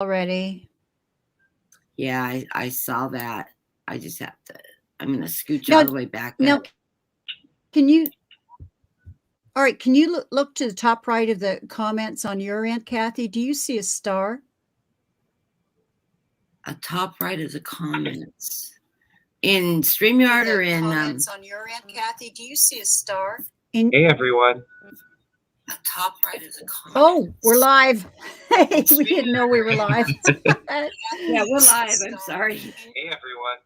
already. Yeah, I saw that. I just have to. I'm going to scooch Now, all the way back up. can you? All right, can you look to the top right of the comments on your end, Kathy? Do you see a star? A top right of the comments. In StreamYard or in comments on your end, Kathy? Do you see a star? Hey, everyone. A top right of the comments. Oh, we're live. Hey, we didn't know we were live. Yeah, we're live. I'm sorry. Hey, everyone.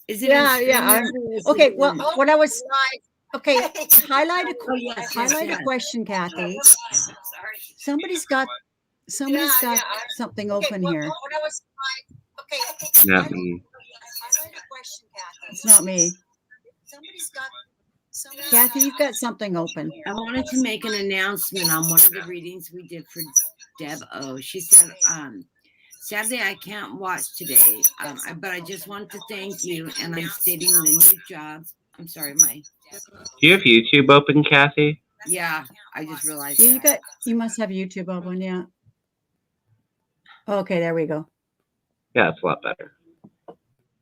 Is it? Yeah. Okay. Well, what I was okay. Highlight a question, Kathy. Somebody's got something open here. Not me. It's not me. Kathy, you've got something open. I wanted to make an announcement on one of the readings we did for Deb O. She said, sadly, I can't watch today, but I just want to thank you, and I'm stating the new job. I'm sorry, Do you have YouTube open, Kathy? Yeah, I just realized that. You must have YouTube open, yeah. Okay, there we go. Yeah, it's a lot better.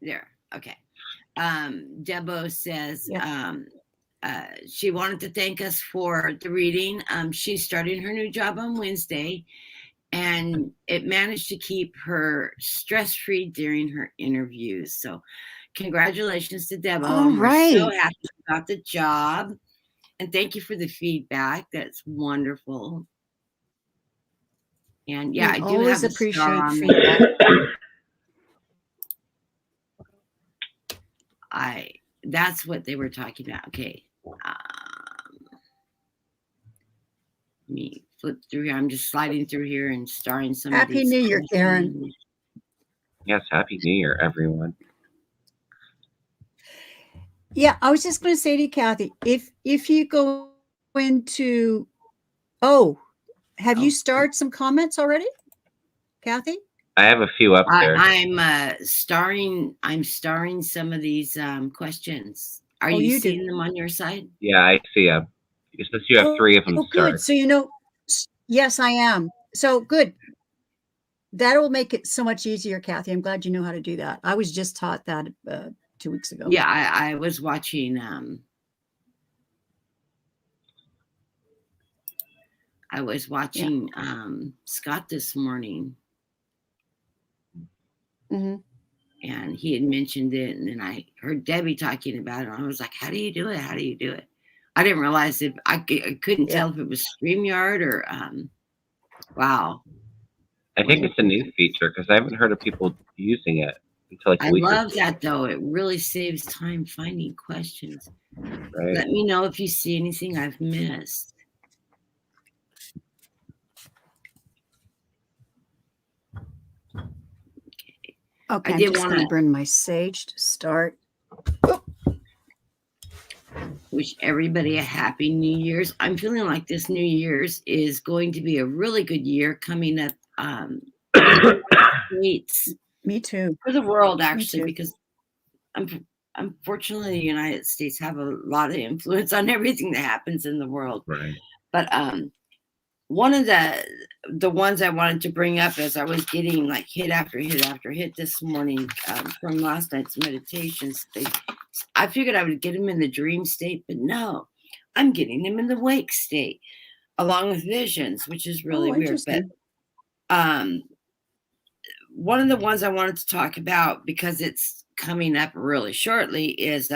There, okay. Debo says, she wanted to thank us for the reading. She's starting her new job on Wednesday, and it managed to keep her stress-free during her interviews. So congratulations to Debo. All right. We're so happy about the job. And thank you for the feedback. That's wonderful. And yeah, I do always have appreciate feedback. That's what they were talking about. Okay. Let me flip through here. I'm just sliding through here and starring some of these. Happy New Year, Karen. Yes, Happy New Year, everyone. Yeah, I was just going to say to you, Kathy, if you go into, have you starred some comments already, Kathy? I have a few up there. I'm starring some of these questions. Are you seeing them on your side? Yeah, I see them. Since you have 3 of them starred. Good. So yes, I am. So good. That will make it so much easier, Kathy. I'm glad you know how to do that. I was just taught that 2 weeks ago. Yeah, I was watching Scott this morning. Mm-hmm. And he had mentioned it, and then I heard Debbie talking about it, and I was like, how do you do it? How do you do it? I didn't realize it. I couldn't tell if it was StreamYard or wow. I think it's a new feature because I haven't heard of people using it until like a week. I love that though. It really saves time finding questions. Right. Let me know if you see anything I've missed. Okay, I'm just going to burn my sage to start. Wish everybody a happy New Year's. I'm feeling like this New Year's is going to be a really good year coming up. Me too. For the world, actually, because unfortunately, the United States have a lot of influence on everything that happens in the world. Right. But one of the ones I wanted to bring up as I was getting like hit after hit after hit this morning from last night's meditations, I figured I would get him in the dream state, but no, I'm getting him in the wake state along with visions, which is really weird. But one of the ones I wanted to talk about, because it's coming up really shortly, is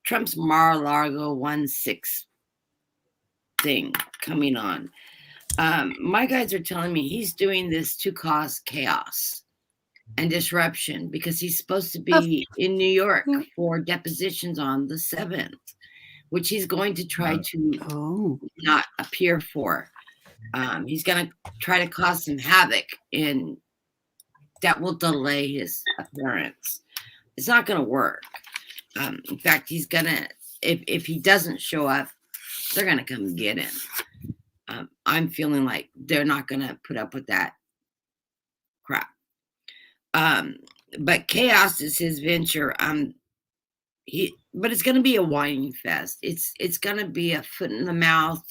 Trump's Mar-a-Lago 1-6 thing coming on. My guides are telling me he's doing this to cause chaos and disruption because he's supposed to be in New York for depositions on the 7th, which he's going to try to not appear for. He's going to try to cause some havoc, and that will delay his appearance. It's not going to work. In fact, he's going to, if he doesn't show up, they're going to come get him. I'm feeling like they're not going to put up with that crap. But chaos is his venture. But it's going to be a whining fest. It's going to be a foot in the mouth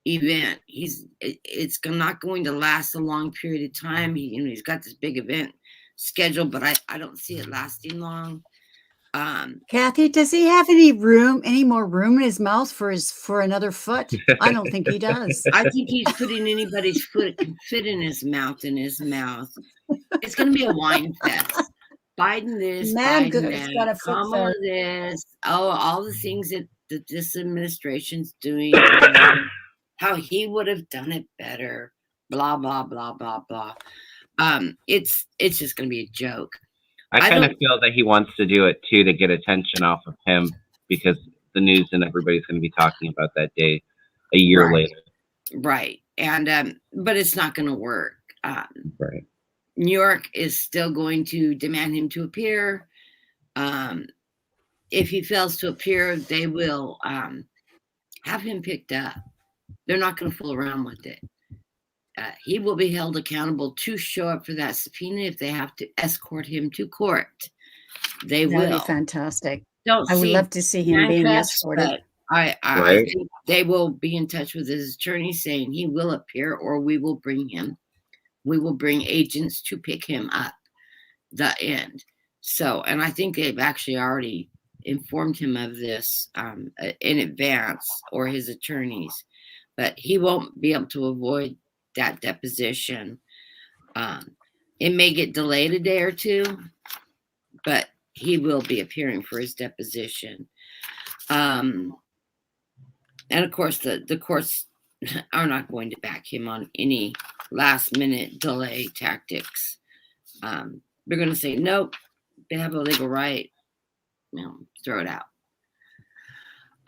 event. It's not going to last a long period of time. He's got this big event scheduled, but I don't see it lasting long. Kathy, does he have any more room in his mouth for another foot? I don't think he does. I think he's putting anybody's foot that can fit in his mouth. It's going to be a wine fest. Biden this, Man, Biden good. that, Got a foot Kamala fetish. this. Oh, all the things that this administration's doing. How he would have done it better. Blah blah blah blah blah. It's just going to be a joke. I kind of feel that he wants to do it too to get attention off of him, because the news and everybody's going to be talking about that day a year later. Right. And but it's not going to work. Right. New York is still going to demand him to appear. If he fails to appear, they will have him picked up. They're not going to fool around with it. He will be held accountable to show up for that subpoena. If they have to escort him to court, they will. That'd be fantastic. I would love to see him being escorted. I think they will be in touch with his attorney saying he will appear, or we will bring him. We will bring agents to pick him up. The end. So, and I think they've actually already informed him of this in advance, or his attorneys, but he won't be able to avoid that deposition. It may get delayed a day or two, but he will be appearing for his deposition. And of course, the courts are not going to back him on any last minute delay tactics. They're going to say, nope, they have a legal right. Throw it out.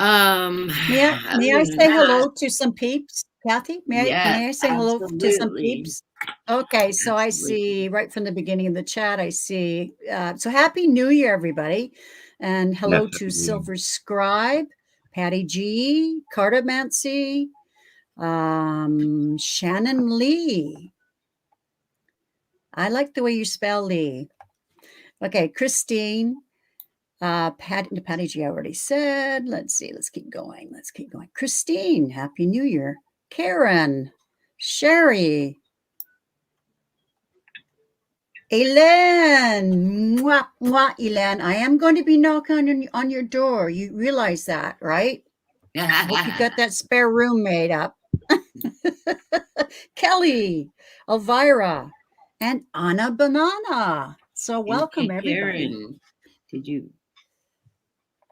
May I say hello to some peeps, Kathy? May I say hello to some peeps? Okay, so I see right from the beginning of the chat, I see. So Happy New Year, everybody. And hello to Silver Scribe, Patty G, Cartomancy, Shannon Lee. I like the way you spell Lee. Okay, Christine. Patty G, I already said. Let's see. Let's keep going. Christine, Happy New Year. Karen, Sherry, Elaine, mwah, mwah, Elaine. I am going to be knocking on your door. You realize that, right? I hope you got that spare room made up. Kelly, Elvira, and Anna Banana. So welcome, everybody. Karen,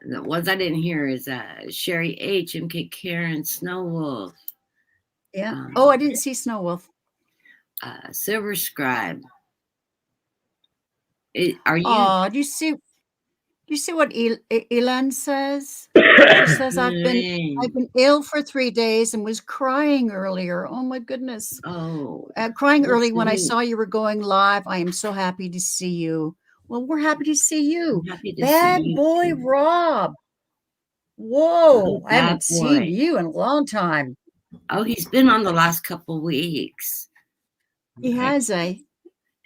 the ones I didn't hear is Sherry H, MK Karen, Snow Wolf. Yeah. I didn't see Snow Wolf. Silver Scribe. Are you? Oh, do you see what Elan says? She says I've been ill for 3 days and was crying earlier. Oh my goodness. Oh, crying early when I saw you were going live. I am so happy to see you. Well, we're happy to see you. Bad boy Rob. Whoa, I haven't seen you in a long time. Oh, he's been on the last couple weeks. He has,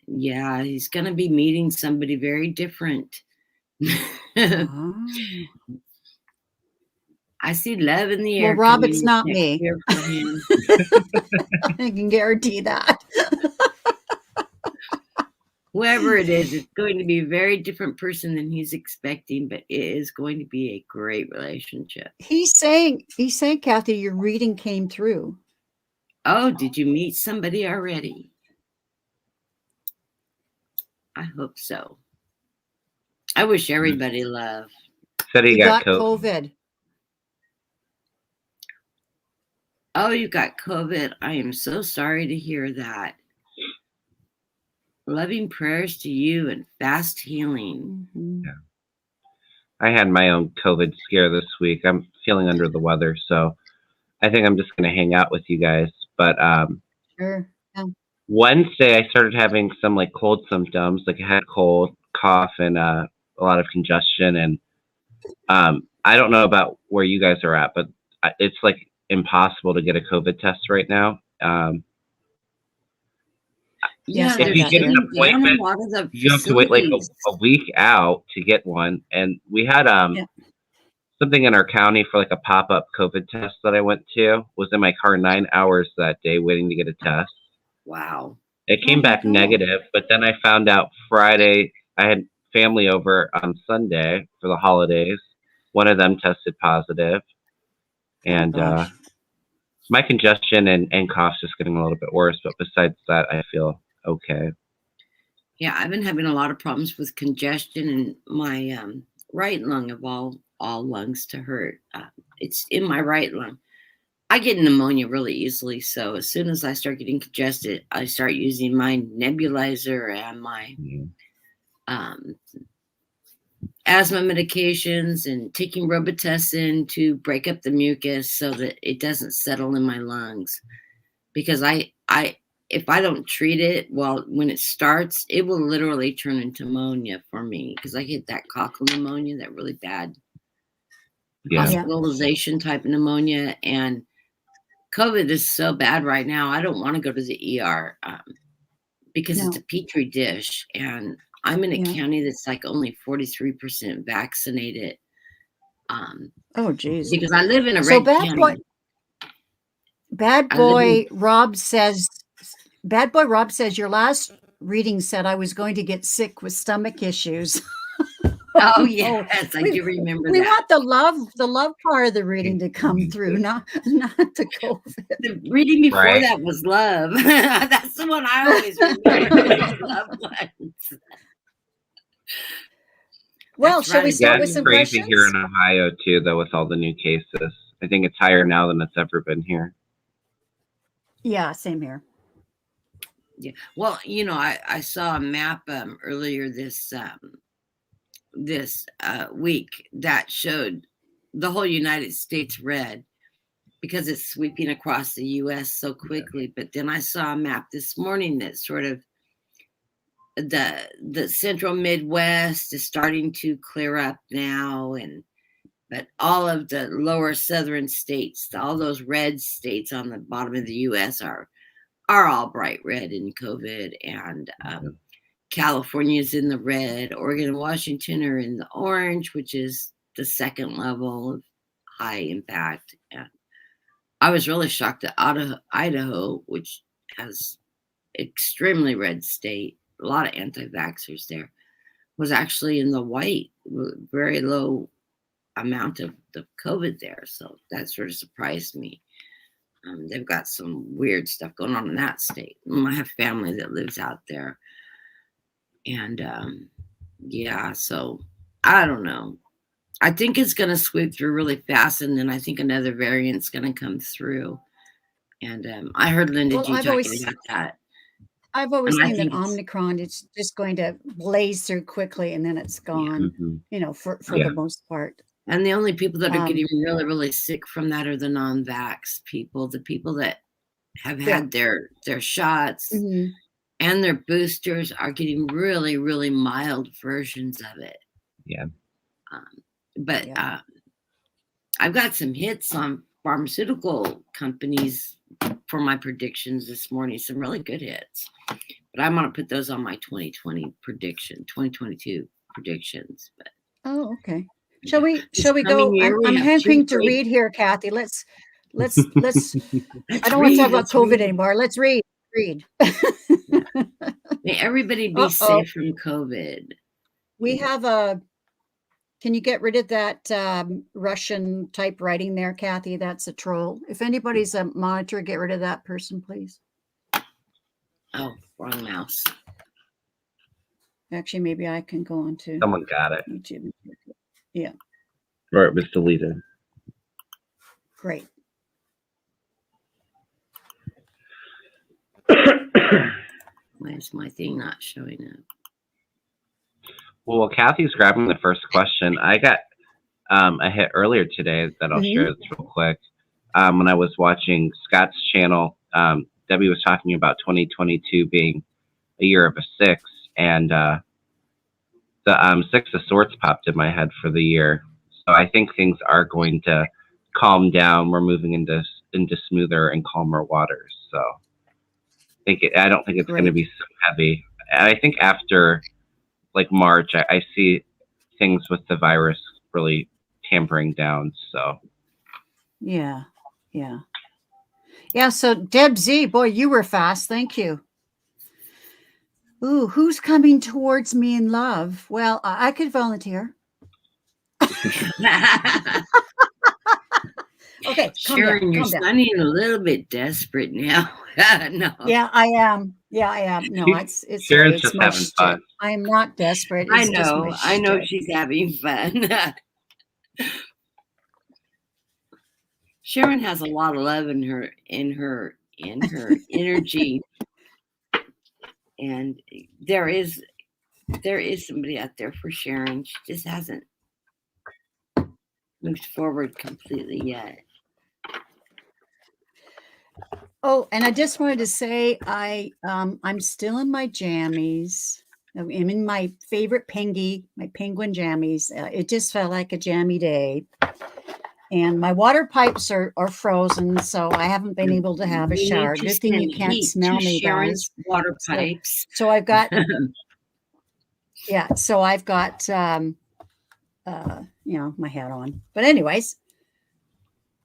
Yeah, he's going to be meeting somebody very different. I see love in the air. Well, Rob, it's not me. I can guarantee that. Whoever it is, it's going to be a very different person than he's expecting, but it is going to be a great relationship. He's saying, Kathy, your reading came through. Oh, did you meet somebody already? I hope so. I wish everybody love. Said he got COVID. Oh, you got COVID. I am so sorry to hear that. Loving prayers to you and fast healing. Mm-hmm. Yeah. I had my own COVID scare this week. I'm feeling under the weather, so I think I'm just going to hang out with you guys. But sure. Yeah. Wednesday, I started having some like cold symptoms, like I had cold, cough, and a lot of congestion. And I don't know about where you guys are at, but it's like impossible to get a COVID test right now. Yeah, if you get an appointment, you have to wait like a week out to get one. And we had something in our county for like a pop-up COVID test that I went to. Was in my car 9 hours that day waiting to get a test. Wow. It came back negative, but then I found out Friday I had family over on Sunday for the holidays. One of them tested positive. And my congestion and cough's just getting a little bit worse, but besides that, I feel okay. Yeah, I've been having a lot of problems with congestion, and my right lung of all lungs to hurt. It's in my right lung. I get pneumonia really easily, so as soon as I start getting congested, I start using my nebulizer and my asthma medications and taking Robitussin to break up the mucus so that it doesn't settle in my lungs. Because if I don't treat it, when it starts, it will literally turn into pneumonia for me, because I get that cochlear pneumonia, that really bad hospitalization type of pneumonia. And COVID is so bad right now. I don't want to go to the ER because it's a petri dish, and I'm in a county that's like only 43% vaccinated. Oh, geez. Because I live in a red county. Bad boy Rob says your last reading said I was going to get sick with stomach issues. Oh yes, I do remember that. We want the love part of the reading to come through, not the COVID. The reading before that was love. That's the one I always remember. Loved ones. Well, shall we start with some questions? It's crazy here in Ohio too, though, with all the new cases. I think it's higher now than it's ever been here. Yeah, same here. Yeah. Well, I saw a map earlier this week that showed the whole United States red because it's sweeping across the U.S. so quickly. But then I saw a map this morning that sort of the central Midwest is starting to clear up now, but all of the lower southern states, all those red states on the bottom of the U.S. are all bright red in COVID, and California's in the red. Oregon and Washington are in the orange, which is the second level of high impact. And I was really shocked that Idaho, which has extremely red state, a lot of anti-vaxxers there, was actually in the white, very low amount of the COVID there. So that sort of surprised me. They've got some weird stuff going on in that state. I have family that lives out there. And so I don't know. I think it's going to sweep through really fast, and then I think another variant's going to come through. And I heard Linda G talking about that. I've always seen that Omicron is just going to blaze through quickly, and then it's gone. For the most part. And the only people that are getting really, really sick from that are the non-vax people, the people that have had their shots and their boosters are getting really, really mild versions of it. Yeah. I've got some hits on pharmaceutical companies for my predictions this morning, some really good hits. But I'm going to put those on my 2022 predictions. But okay. Shall we go? I'm hoping to read here, Kathy. Let's I don't want to talk about COVID anymore. Let's read. May everybody be safe from COVID. We have can you get rid of that Russian typewriting there, Kathy? That's a troll. If anybody's a monitor, get rid of that person, please. Oh, wrong mouse. Actually, maybe I can go on to someone got it. YouTube. Yeah. Or it was deleted. Great. Why is my thing not showing up? Well, while Kathy's grabbing the first question, I got a hit earlier today that I'll share this real quick. When I was watching Scott's channel, Debbie was talking about 2022 being a year of a 6, and the 6 of Swords popped in my head for the year. So I think things are going to calm down. We're moving into smoother and calmer waters. So I don't think it's going to be so heavy. I think after like March, I see things with the virus really tampering down. So Yeah. Yeah. Yeah. So Deb Z, boy, you were fast. Thank you. Ooh, who's coming towards me in love? Well, I could volunteer. Okay, Sharon, you're sounding a little bit desperate now. No. Yeah, I am. Yeah, I am. No, it's Sharon's it's just my having fun. I am not desperate. I It's just know. my I know shtick. she's having fun. Sharon has a lot of love in her energy, and there is somebody out there for Sharon. She just hasn't moved forward completely yet. Oh, and I just wanted to say I'm still in my jammies. I'm in my favorite my penguin jammies. It just felt like a jammy day. And my water pipes are frozen, so I haven't been able to have a shower. Good thing you can't smell me, Sharon's guys. Water pipes. So I've got yeah, so I've got my hat on. But anyways,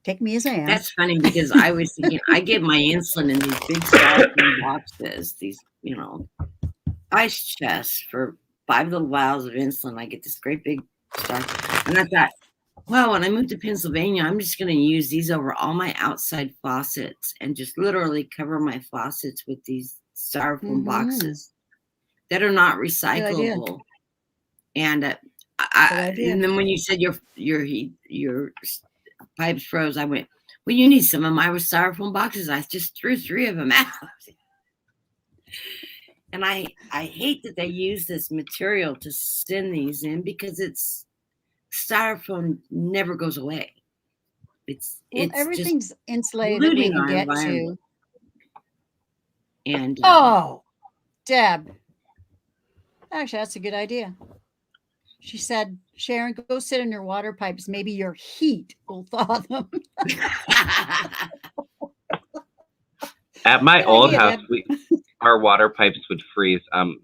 take me as I am. That's funny because I was thinking I get my insulin in these big styrofoam boxes, these, ice chests for 5 little vials of insulin. I get this great big stuff. And I thought, well, when I moved to Pennsylvania, I'm just going to use these over all my outside faucets and just literally cover my faucets with these styrofoam boxes that are not recyclable. And and then when you said your pipes froze, I went, well, you need some of my styrofoam boxes. I just threw 3 of them out. And I hate that they use this material to send these in because styrofoam never goes away. It's everything's just insulated that we can get to. And Deb, actually, that's a good idea. She said, Sharon, go sit in your water pipes. Maybe your heat will thaw them. At my old house, our water pipes would freeze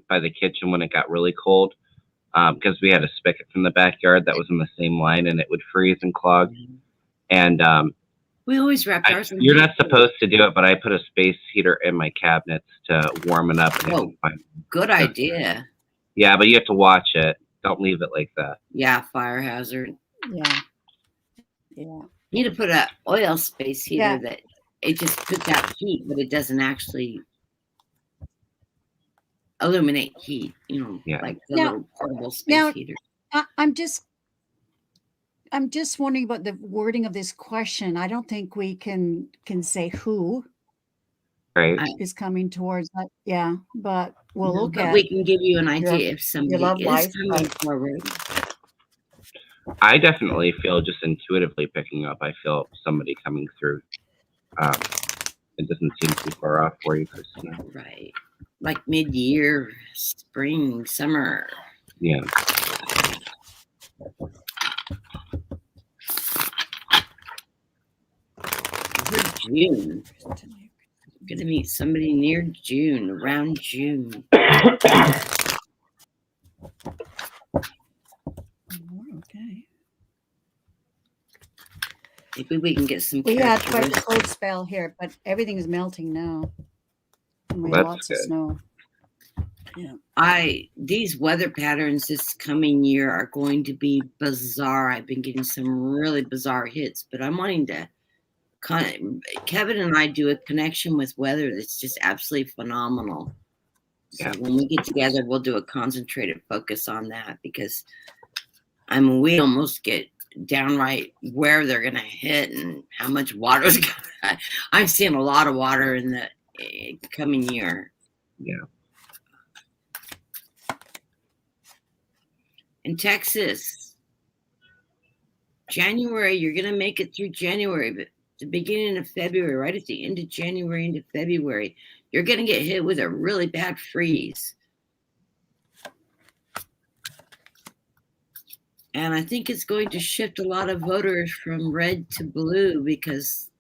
by the kitchen when it got really cold because we had a spigot from the backyard that was in the same line, and it would freeze and clog. And we always wrapped ours. You're not supposed to do it, but I put a space heater in my cabinets to warm it up. And good idea. Yeah, but you have to watch it. Don't leave it like that. Yeah, fire hazard. Yeah. You need to put an oil space heater that it just puts out heat, but it doesn't actually illuminate heat, like the little portable space heater. I'm just wondering about the wording of this question. I don't think we can say who is coming towards that. Yeah, but we'll look at. We can give you an idea if somebody is coming forward. I definitely feel just intuitively picking up. I feel somebody coming through. It doesn't seem too far off for you, Christina. Right, like mid-year, spring, summer. Yeah. June. I'm gonna meet somebody near June, around June. Okay. Maybe we can get some. We had quite a cold spell here, but everything is melting now. And we have lots of snow. Yeah. These weather patterns this coming year are going to be bizarre. I've been getting some really bizarre hits, but I'm wanting to. Kevin and I do a connection with weather that's just absolutely phenomenal. So when we get together, we'll do a concentrated focus on that because we almost get downright where they're going to hit and how much water is going to. I'm seeing a lot of water in the coming year. Yeah. In Texas, January, you're going to make it through January, but the beginning of February, right at the end of January into February, you're going to get hit with a really bad freeze. And I think it's going to shift a lot of voters from red to blue because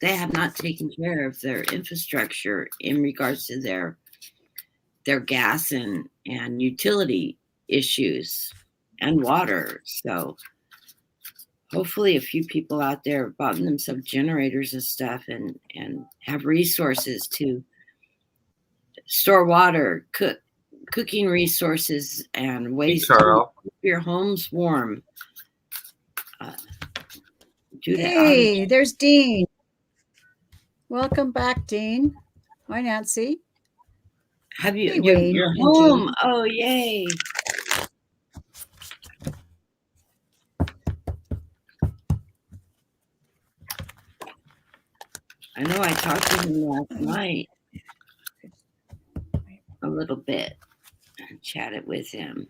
they have not taken care of their infrastructure in regards to their gas and utility issues and water. So hopefully a few people out there bought themselves generators and stuff and have resources to store water, cooking resources, and ways to keep your homes warm. Hey, there's Dean. Welcome back, Dean. Hi, Nancy. Have you? Hey, You're home. Oh, yay. I know I talked to him last night a little bit and chatted with him.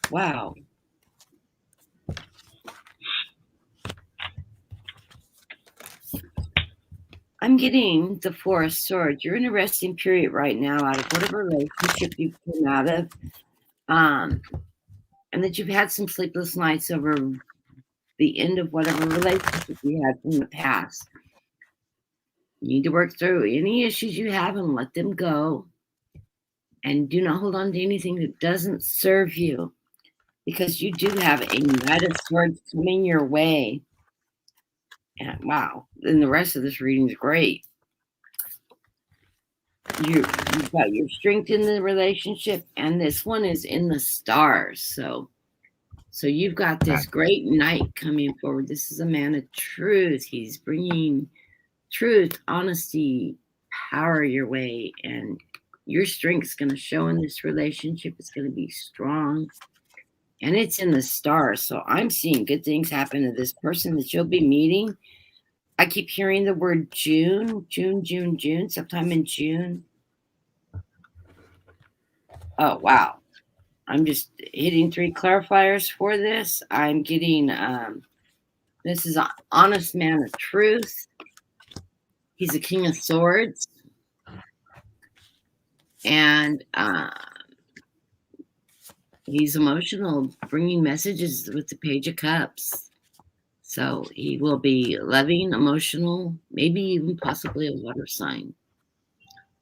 Wow. I'm getting the Four of Swords. You're in a resting period right now out of whatever relationship you came out of. And that you've had some sleepless nights over the end of whatever relationship you had from the past. You need to work through any issues you have and let them go. And do not hold on to anything that doesn't serve you. Because you do have a Knight of Swords coming your way. And wow. And the rest of this reading is great. You've got your strength in the relationship, and this one is in the stars. So you've got this great knight coming forward. This is a man of truth. He's bringing truth, honesty, power your way, and your strength's going to show in this relationship. It's going to be strong, and it's in the stars. So I'm seeing good things happen to this person that you'll be meeting. I keep hearing the word June, sometime in June. Oh, wow. I'm just hitting 3 clarifiers for this. I'm getting, this is an honest man of truth. He's a King of Swords. And he's emotional, bringing messages with the Page of Cups. So he will be loving, emotional, maybe even possibly a water sign.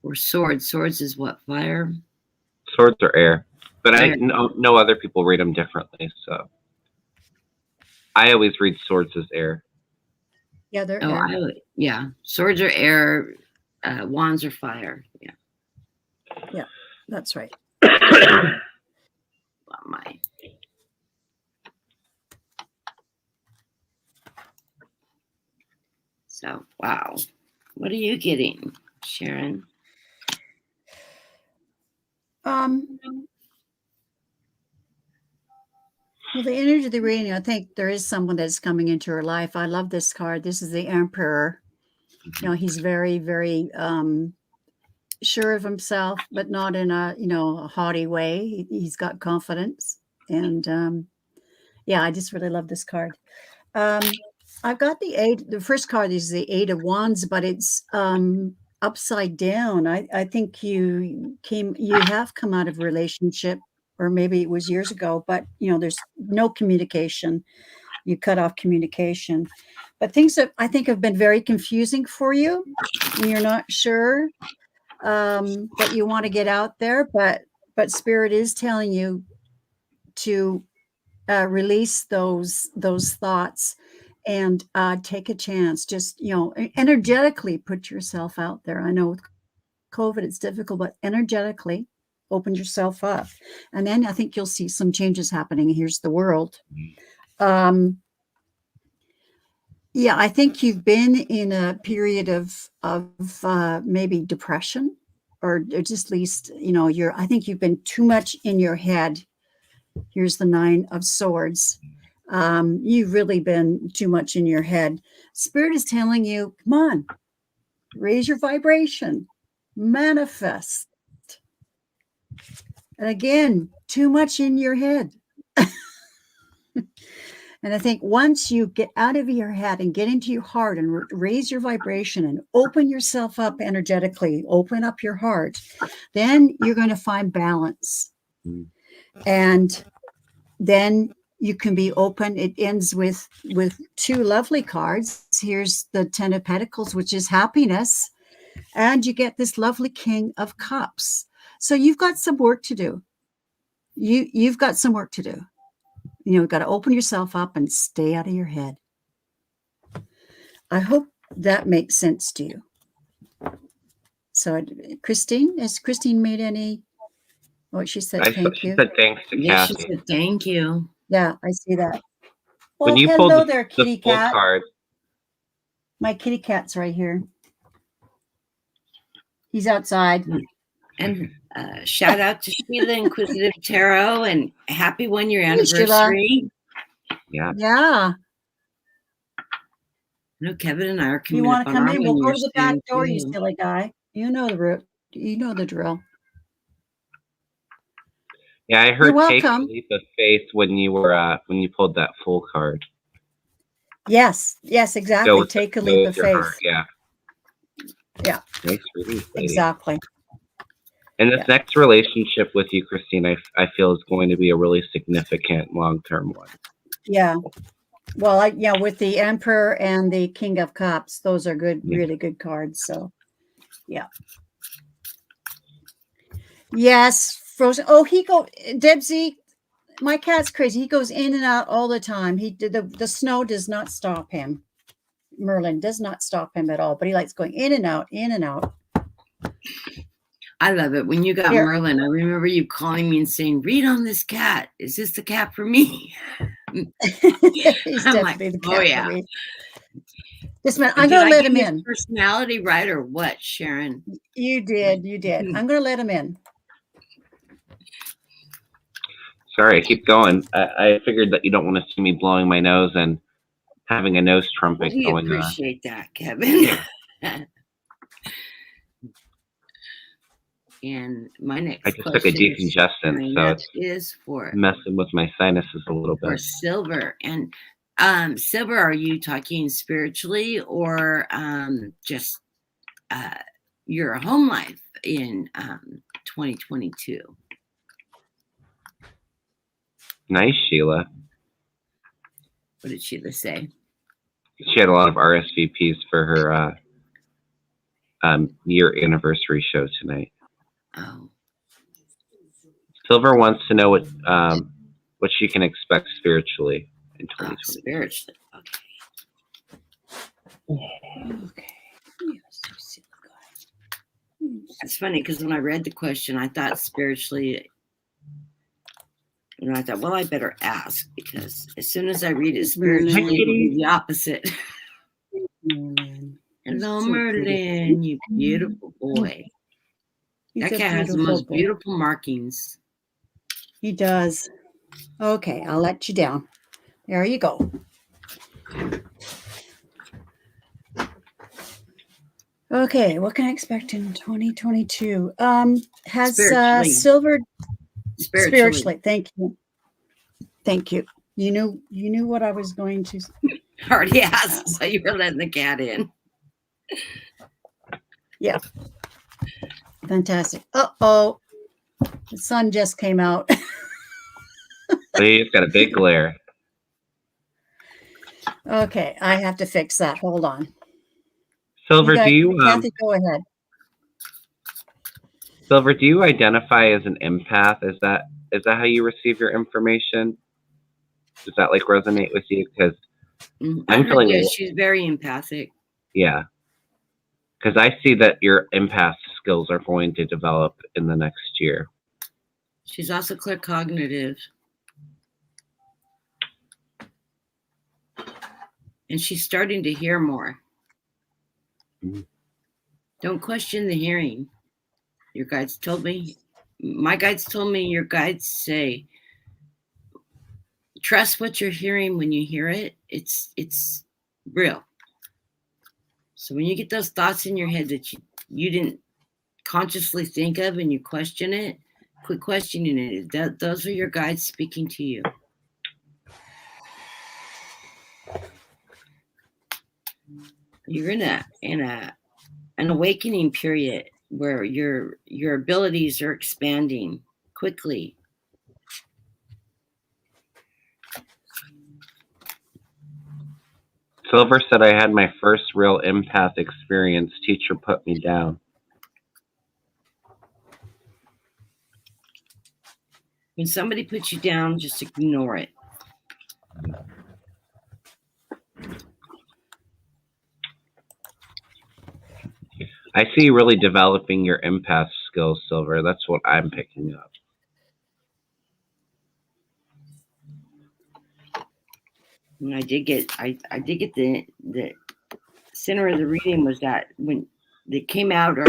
Or swords. Swords is what, fire? Swords are air. But I know other people read them differently, so I always read swords as air. Yeah, they're air. Yeah, swords are air, wands are fire. Yeah, that's right. So, wow. What are you getting, Sharon? Well, the energy of the reading, I think there is someone that's coming into her life. I love this card. This is the Emperor. You know, he's very, very sure of himself, but not in a, a haughty way. He's got confidence. And yeah, I just really love this card. I've got the first card is the 8 of Wands, but it's upside down. I think you have come out of a relationship, or maybe it was years ago, but there's no communication. You cut off communication. But things that I think have been very confusing for you, and you're not sure that you want to get out there, but Spirit is telling you to release those thoughts and take a chance. Just energetically put yourself out there. I know with COVID it's difficult, but energetically open yourself up, and then I think you'll see some changes happening. Here's the world. Yeah, I think you've been in a period of maybe depression, or just at least I think you've been too much in your head. Here's the 9 of Swords. You've really been too much in your head. Spirit is telling you, come on, raise your vibration, manifest. And again, too much in your head. And I think once you get out of your head and get into your heart and raise your vibration and open yourself up energetically, open up your heart, then you're going to find balance. And then you can be open. It ends with 2 lovely cards. Here's the 10 of Pentacles, which is happiness. And you get this lovely King of Cups. So you've got some work to do. You've got some work to do. You've got to open yourself up and stay out of your head. I hope that makes sense to you. So, Christine, has Christine made any? Oh, she said thank you. She said thanks to Kathy. She said thank you. Yeah, I see that. When Oh, you hello pulled there, the kitty full cat. card, My kitty cat's right here. He's outside. And shout out to Sheila Inquisitive Tarot, and happy 1-year anniversary. Yeah. Yeah. No, Kevin and I are coming You want up to on come our in? We'll 1 go year to the back soon, door, you too. silly guy. You know the route. You know the drill. Yeah, I heard You're take a welcome. leap of faith when you were when you pulled that full card. Yes, exactly. Take a leap of faith. Heart. Yeah. Yeah. Nice reading, lady. Exactly. And this next relationship with you, Christine, I feel is going to be a really significant long-term one. Yeah. Well, with the Emperor and the King of Cups, those are good, really good cards. So, yeah. Yes, Frozen. Oh, Debsy, my cat's crazy. He goes in and out all the time. The snow does not stop him. Merlin does not stop him at all, but he likes going in and out, in and out. I love it. When you got Merlin, I remember you calling me and saying, read on this cat. Is this the cat for me? He's definitely the cat for me. This man, I'm going to let him in. Personality right or what, Sharon? You did. I'm going to let him in. Sorry, I keep going. I figured that you don't want to see me blowing my nose and having a nose trumpet going on. We appreciate that, Kevin. And my next question took a decongestant, so it's messing with my sinuses a little bit. For Silver. And Silver, are you talking spiritually or just your home life in 2022? Nice, Sheila. What did Sheila say? She had a lot of RSVPs for her year anniversary show tonight. Oh. Silver wants to know what she can expect spiritually in 2020. Spiritually, okay. That's funny because when I read the question, I thought spiritually. I thought, well, I better ask because as soon as I read it spiritually, it'll be the opposite. Hello, Merlin, you beautiful boy. That cat has the most beautiful markings. He does. Okay, I'll let you down. There you go. Okay, what can I expect in 2022? Has Silver spiritually? Thank you. You knew what I was going to. Already asked, so you were letting the cat in. Yeah. Fantastic. Uh-oh. The sun just came out. He's got a big glare. Okay, I have to fix that. Hold on. Silver, do you Kathy, go ahead. Silver, do you identify as an empath? Is that how you receive your information? Does that resonate with you? Because I'm feeling she's very empathic. Yeah. Because I see that your empath skills are going to develop in the next year. She's also claircognitive. And she's starting to hear more. Mm-hmm. Don't question the hearing. Your guides told me, my guides told me, your guides say, trust what you're hearing when you hear it. It's real. So when you get those thoughts in your head that you didn't consciously think of and you question it, quit questioning it. Those are your guides speaking to you. You're in an awakening period where your abilities are expanding quickly. Silver said I had my first real empath experience. Teacher put me down. When somebody puts you down, just ignore it. I see you really developing your empath skills, Silver. That's what I'm picking up. And I did get the center of the reading was that when they came out or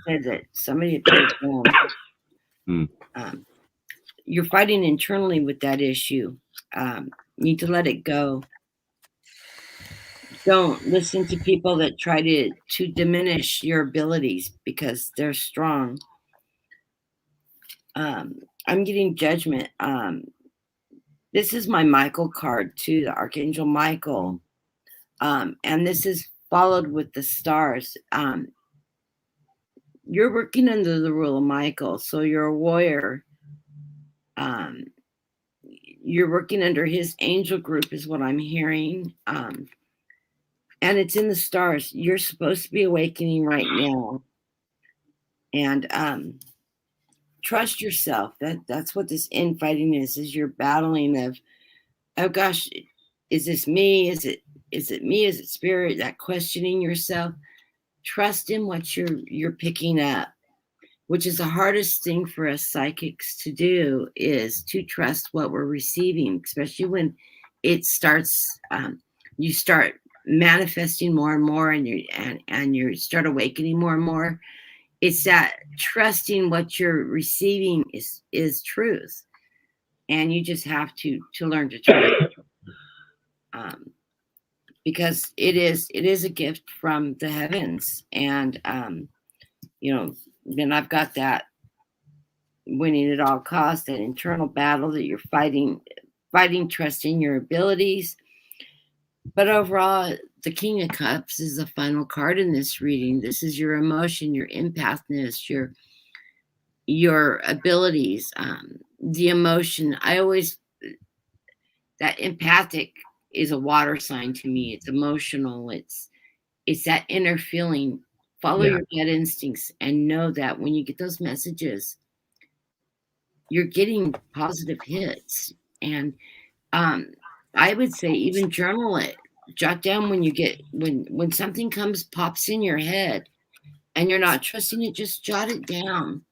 said that somebody had put it down. You're fighting internally with that issue. You need to let it go. Don't listen to people that try to diminish your abilities because they're strong. I'm getting judgment. This is my Michael card too, the Archangel Michael. And this is followed with the stars. You're working under the rule of Michael, so you're a warrior. You're working under his angel group is what I'm hearing. And it's in the stars. You're supposed to be awakening right now. And trust yourself. That's what this infighting is you're battling of, oh gosh, is this me? Is it me? Is it spirit? That questioning yourself. Trust in what you're picking up, which is the hardest thing for us psychics to do, is to trust what we're receiving, especially when it starts, you start manifesting more and more and you start awakening more and more. It's that trusting what you're receiving is truth. And you just have to learn to trust. Because it is a gift from the heavens. And, then I've got that winning at all costs, that internal battle that you're fighting, trusting your abilities. But overall, the King of Cups is the final card in this reading. This is your emotion, your empathness, your abilities, the emotion. That empathic is a water sign to me. It's emotional. It's that inner feeling. Follow your gut instincts and know that when you get those messages, you're getting positive hits. And I would say even journal it. Jot down when something pops in your head and you're not trusting it, just jot it down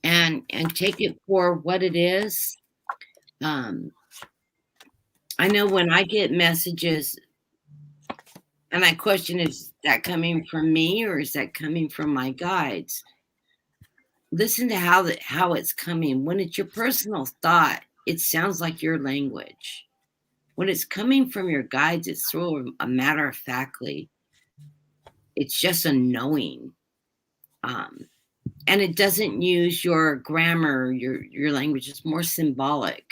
and take it for what it is. I know when I get messages and I question, is that coming from me or is that coming from my guides? Listen to how it's coming. When it's your personal thought, it sounds like your language. When it's coming from your guides, it's sort of a matter of factly. It's just a knowing. And it doesn't use your grammar, your language. It's more symbolic.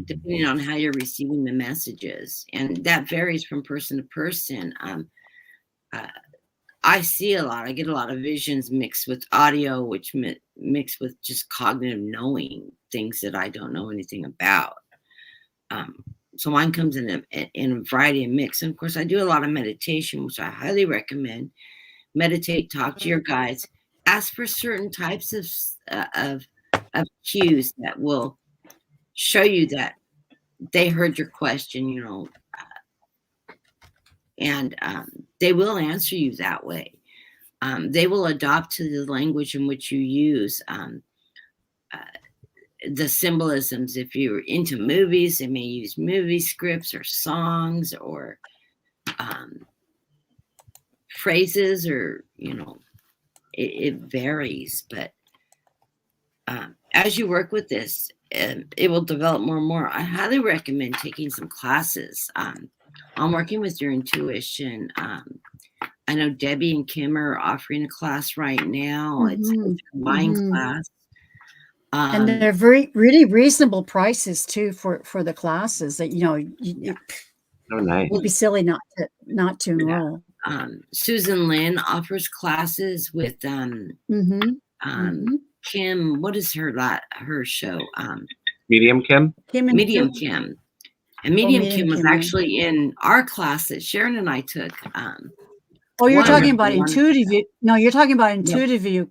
Depending on how you're receiving the messages. And that varies from person to person. I see a lot. I get a lot of visions mixed with audio, which mixed with just cognitive knowing things that I don't know anything about. So mine comes in a variety of mix. And of course, I do a lot of meditation, which I highly recommend. Meditate, talk to your guides, ask for certain types of cues that will show you that they heard your question, and they will answer you that way. They will adopt to the language in which you use the symbolisms. If you're into movies, they may use movie scripts or songs or phrases, or it varies. But as you work with this, it will develop more and more. I highly recommend taking some classes on working with your intuition. I know Debbie and Kim are offering a class right now. It's a combined class. And they're really reasonable prices too for the classes that Oh, nice. It would be silly not to enroll. Susan Lynn offers classes with Kim. What is her show? Medium Kim. Medium Kim. And Medium Medium Kim was Kim, yeah. actually in our class that Sharon and I took. Oh, you're talking about wonderful. intuitive view. No, you're talking about Yep. intuitive view,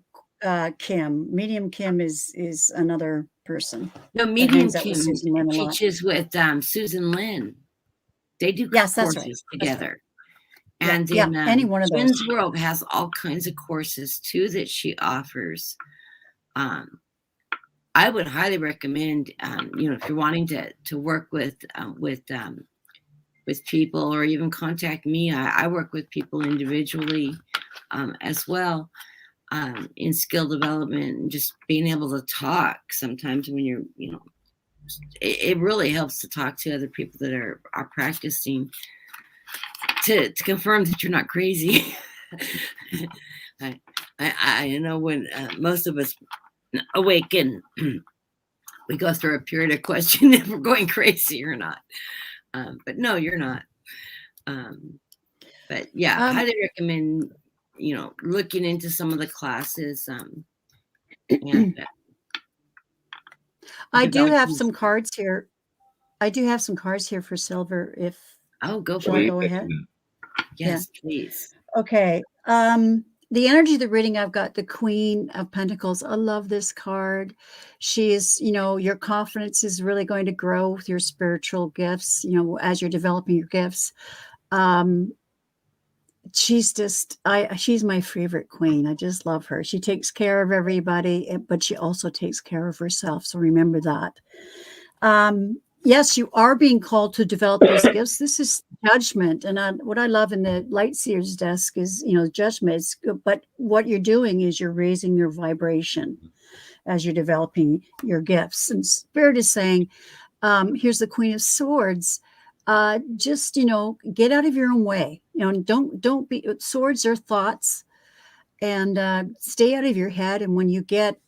Kim. Medium Kim is another person. No, that Medium hangs out with Kim Susan Lynn a lot. teaches with Susan Lynn. They do Yes, that's right. courses That's together. right. And Yeah, then any one of those. Twins World has all kinds of courses too that she offers. I would highly recommend, if you're wanting to work with people, or even contact me. I work with people individually as well, in skill development, and just being able to talk. Sometimes when you're, it really helps to talk to other people that are practicing to confirm that you're not crazy. I know when most of us awaken, we go through a period of questioning if we're going crazy or not. But no, you're not. But yeah, highly recommend, looking into some of the classes. And I do have some cards here. I do have some cards here for Silver. If go shall for I it. go ahead? Yes, please. Okay. The energy of the reading, I've got the Queen of Pentacles. I love this card. She is, your confidence is really going to grow with your spiritual gifts, as you're developing your gifts. She's she's my favorite queen. I just love her. She takes care of everybody, but she also takes care of herself. So remember that. Yes, you are being called to develop those gifts. This is judgment. And what I love in the Light Seer's desk is, judgment. But what you're doing is you're raising your vibration as you're developing your gifts. And Spirit is saying, here's the Queen of Swords. Just, get out of your own way. Don't be, swords are thoughts, and stay out of your head. And when you get,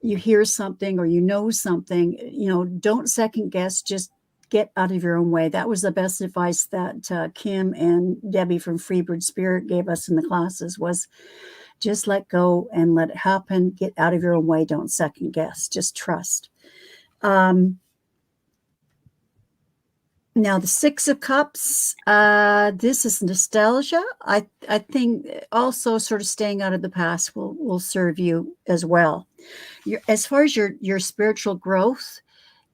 you hear something or something, don't second guess, just get out of your own way. That was the best advice that Kim and Debbie from Freebird Spirit gave us in the classes, was just let go and let it happen. Get out of your own way. Don't second guess, just trust. Now the Six of Cups, this is nostalgia. I think also sort of staying out of the past will serve you as well. As far as your spiritual growth,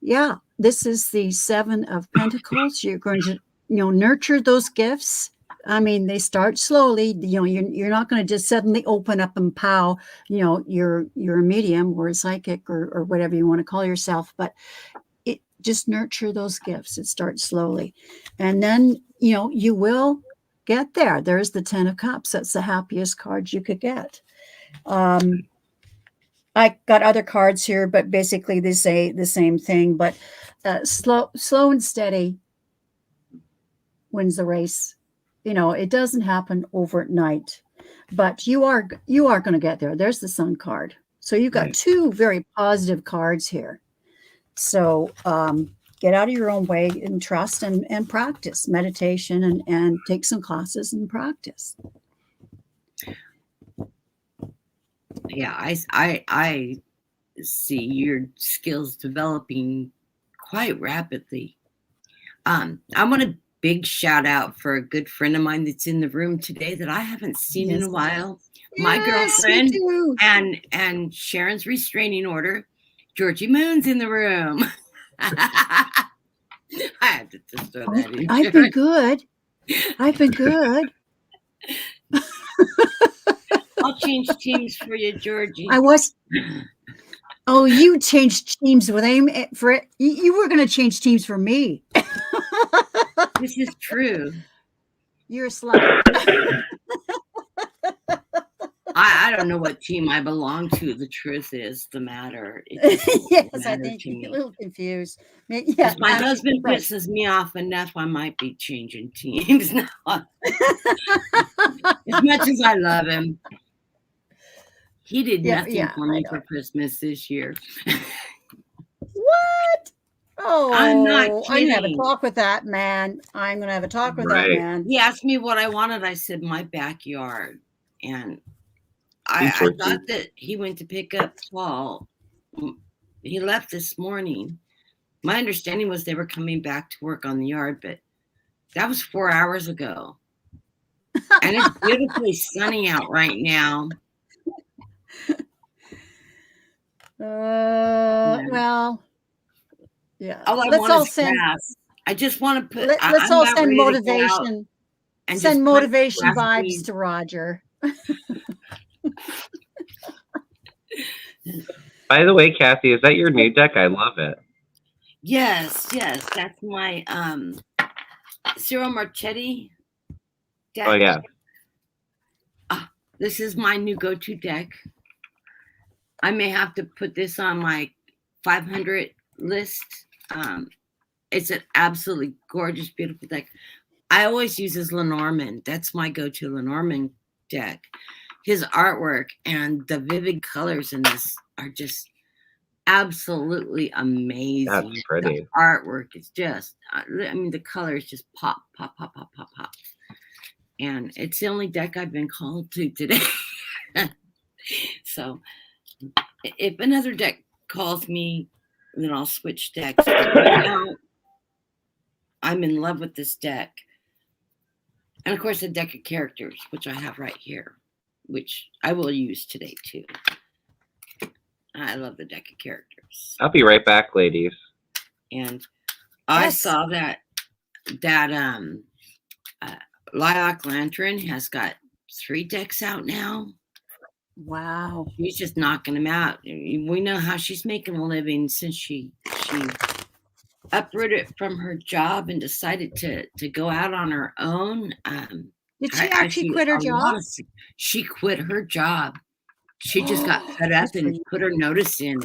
yeah, this is the Seven of Pentacles. You're going to, nurture those gifts. I mean, they start slowly. You're not going to just suddenly open up and pow. You're a medium or a psychic or whatever you want to call yourself, but just nurture those gifts. It starts slowly, and then you will get there. There's the 10 of Cups. That's the happiest card you could get. I got other cards here, but basically they say the same thing. But slow and steady wins the race. It doesn't happen overnight, but you are going to get there. There's the Sun card. So you've got two very positive cards here. So get out of your own way and trust and practice meditation and take some classes and practice. Yeah, I see your skills developing quite rapidly. I want a big shout out for a good friend of mine that's in the room today that I haven't seen in a while. My girlfriend and Sharon's restraining order. Georgie Moon's in the room. I had to just throw that in. I've been good. I'll change teams for you, Georgie. Oh, you changed teams with aim for it. You were going to change teams for me. This is true. You're a slut. I don't know what team I belong to. The truth is the matter. Yes, I think you're a little confused. Yeah, my husband pisses me off enough, I might be changing teams now. As much as I love him, he did nothing for me for Christmas this year. What? Oh, I'm not kidding. I'm gonna have a talk with that man. He asked me what I wanted. I said my backyard, and I thought that he went to pick up Paul. He left this morning, My understanding was they were coming back to work on the yard, but that was 4 hours ago. And it's beautifully sunny out right now. Well, yeah. All I Let's want all is send. grass. I just want to put. Let's I'm all about send ready to go out motivation. and Send just plant motivation grass vibes seeds. to Roger. By the way, Kathy, is that your new deck? I love it. Yes, that's my Cyril Marchetti deck. Oh yeah. This is my new go-to deck. I may have to put this on my 500 list. It's an absolutely gorgeous, beautiful deck. I always use his Lenormand. That's my go-to Lenormand deck. His artwork and the vivid colors in this are just absolutely amazing. That's pretty. The artwork is just, I mean, the colors just pop, pop, pop, pop, pop, pop. And it's the only deck I've been called to today. So if another deck calls me, then I'll switch decks. But right now, I'm in love with this deck. And of course, a deck of characters, which I have right here, which I will use today too. I love the deck of characters. I'll be right back, ladies. And I saw that Lilac Lantern has got 3 decks out now. Wow. She's just knocking them out. We know how she's making a living since she uprooted from her job and decided to go out on her own. Did she actually quit her job? She quit her job. She just got fed up and put her notice in.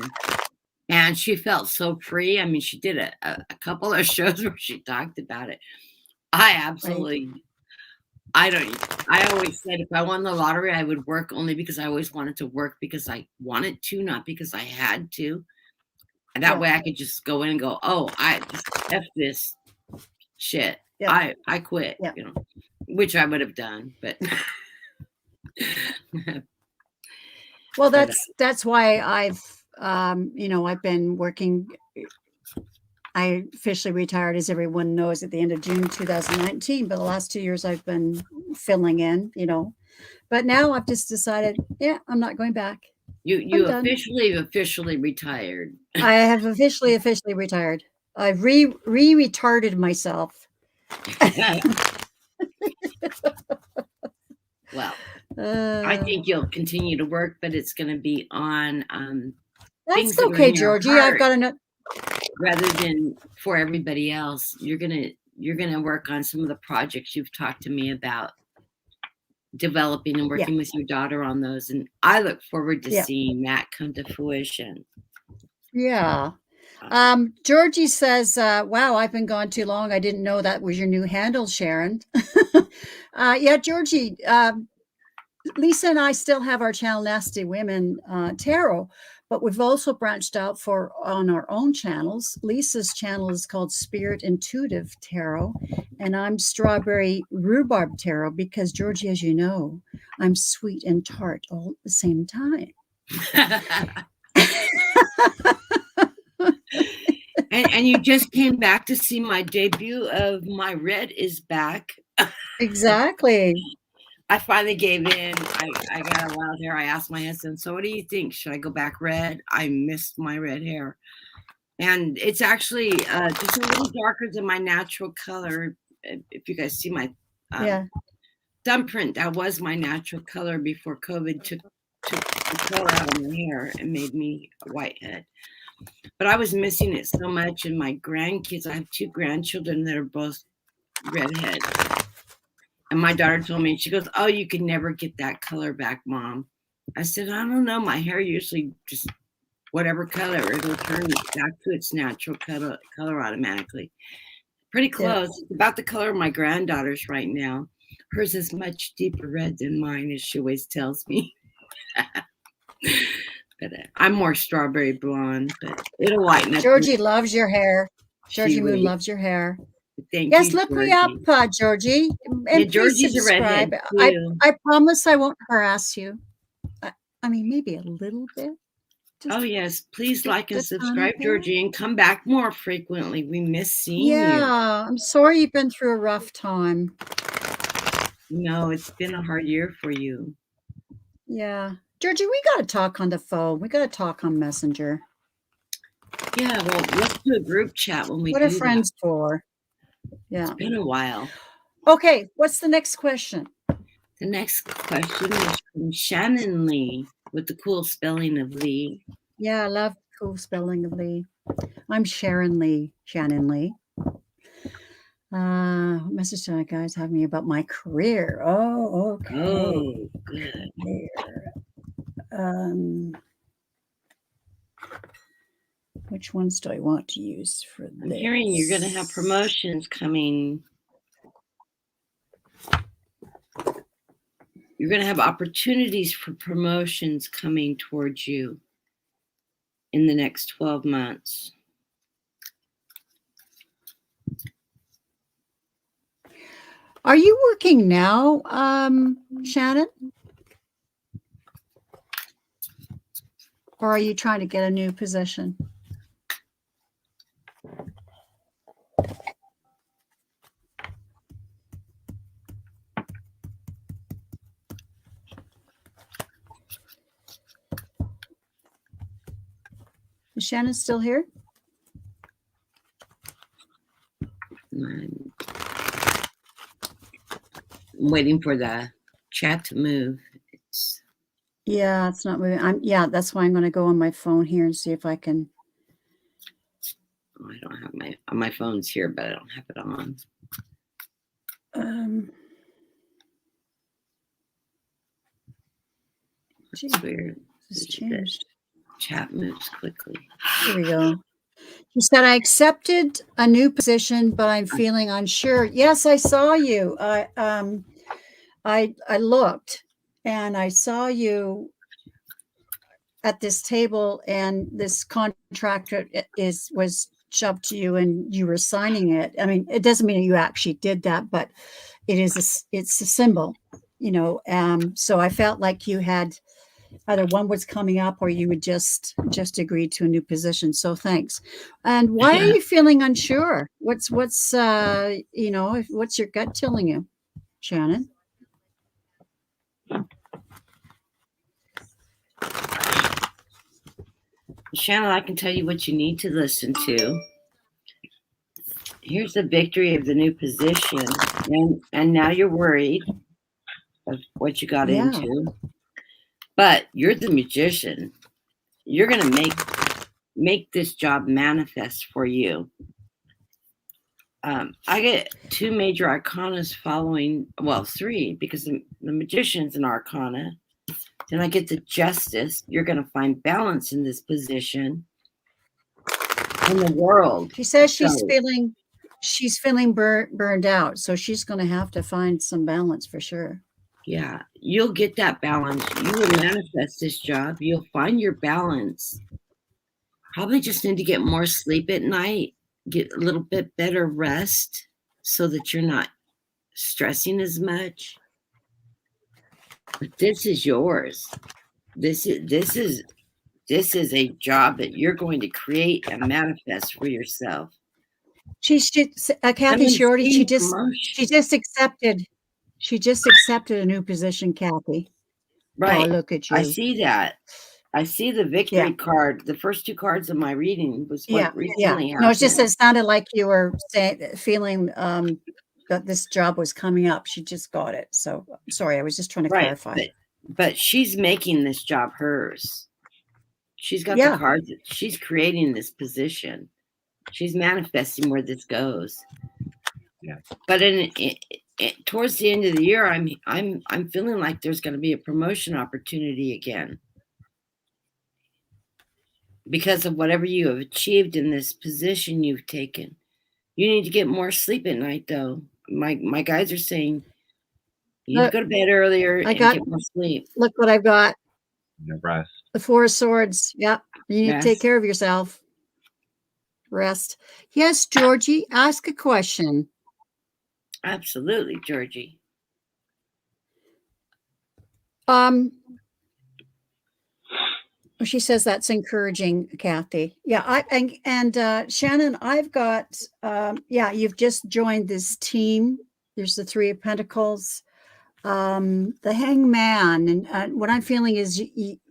And she felt so free. I mean, she did a couple of shows where she talked about it. I absolutely, I always said if I won the lottery, I would work only because I always wanted to work because I wanted to, not because I had to. And that way I could just go in and go, oh, I just F this shit. Yeah. I quit, you know, which I would have done, but. Well, that's why I've been working. I officially retired, as everyone knows, at the end of June 2019. But the last 2 years I've been filling in, But now I've just decided, I'm not going back. You officially retired. I have officially retired. I've retarded myself. Well, I think you'll continue to work, but it's going to be on that's okay, Georgie. I've got enough. Rather than for everybody else, you're gonna work on some of the projects you've talked to me about developing and working with your daughter on those, and I look forward to seeing that come to fruition. Yeah. Georgie says, wow, I've been gone too long. I didn't know that was your new handle, Sharon. Yeah, Georgie, Lisa and I still have our channel, Nasty Women Tarot, but we've also branched out on our own channels. Lisa's channel is called Spirit Intuitive Tarot, and I'm Strawberry Rhubarb Tarot because, Georgie, as you know, I'm sweet and tart all at the same time. And you just came back to see my debut of My Red is Back. Exactly. I finally gave in. I got a wild hair. I asked my husband, so what do you think? Should I go back red? I missed my red hair. And it's actually just a little darker than my natural color. If you guys see my thumbprint, that was my natural color before COVID took the color out of my hair and made me a whitehead. But I was missing it so much. And my grandkids, I have 2 grandchildren that are both redheads. And my daughter told me, she goes, oh, you can never get that color back, Mom. I said, I don't know. My hair usually just whatever color, it'll turn back to its natural color automatically. Pretty close. Yeah. It's about the color of my granddaughter's right now. Hers is much deeper red than mine, as she always tells me. But I'm more strawberry blonde, but it'll whiten up. Georgie loves your hair. Georgie Moon loves your hair. Thank you, look Georgie. me up, Georgie. And Georgie's please subscribe. A redhead too. I promise I won't harass you. I mean, maybe a little bit. Oh, yes. Please like and just subscribe, unpack. Georgie, and come back more frequently. We miss seeing you. Yeah, I'm sorry you've been through a rough time. No, it's been a hard year for you. Yeah. Georgie, we got to talk on the phone. We got to talk on Messenger. Yeah, well, let's do a group chat when we What do are friends for? Yeah. It's been a while. Okay, what's the next question? The next question is from Shannon Lee with the cool spelling of Lee. Yeah, I love the cool spelling of Lee. I'm Sharon Lee, Shannon Lee. What message do I guys have me about my career? Oh, okay. Oh, good. Which ones do I want to use for this? I'm hearing you're going to have promotions coming. You're going to have opportunities for promotions coming towards you in the next 12 months. Are you working now, Shannon? Or are you trying to get a new position? Is Shannon still here? I'm waiting for the chat to move. Yeah, it's not moving. Yeah, that's why I'm going to go on my phone here and see if I can. I don't have my phone's here, but I don't have it on. That's weird. This changed. Chat moves quickly. Here we go. He said, I accepted a new position, but I'm feeling unsure. Yes, I saw you. I looked and I saw you at this table, and this contract was shoved to you and you were signing it. I mean, it doesn't mean you actually did that, but it's a symbol, so I felt like you had either one was coming up or you would just agreed to a new position. So thanks. And why are you feeling unsure? What's your gut telling you, Shannon? Shannon, I can tell you what you need to listen to. Here's the victory of the new position. And now you're worried of what you got into. But you're the magician. You're going to make this job manifest for you. I get two major arcanas following, well, three, because the magician's an arcana. Then I get the justice. You're going to find balance in this position in the world. She says she's feeling burned out, so she's going to have to find some balance for sure. Yeah, you'll get that balance. You will manifest this job. You'll find your balance. Probably just need to get more sleep at night, get a little bit better rest so that you're not stressing as much. But this is yours. This is a job that you're going to create and manifest for yourself. Kathy, she just accepted a new position, Kathy. Right. Oh, look at you. I see that. I see the victory card. The first two cards of my reading was what recently happened. No, it's just it sounded like you were feeling that this job was coming up. She just got it. So sorry, I was just trying to clarify. But she's making this job hers. She's got the cards. She's creating this position. She's manifesting where this goes. Yeah. But towards the end of the year, I'm feeling like there's going to be a promotion opportunity again. Because of whatever you have achieved in this position you've taken. You need to get more sleep at night, though. My guys are saying you need to go to bed earlier and get more sleep. Look what I've got. Rest. The Four of Swords. Yep. You need to take care of yourself. Rest. Yes, Georgie, ask a question. Absolutely, Georgie. She says that's encouraging, Kathy. Yeah, Shannon, I've got yeah, you've just joined this team. There's the Three of Pentacles, the Hangman, and what I'm feeling is,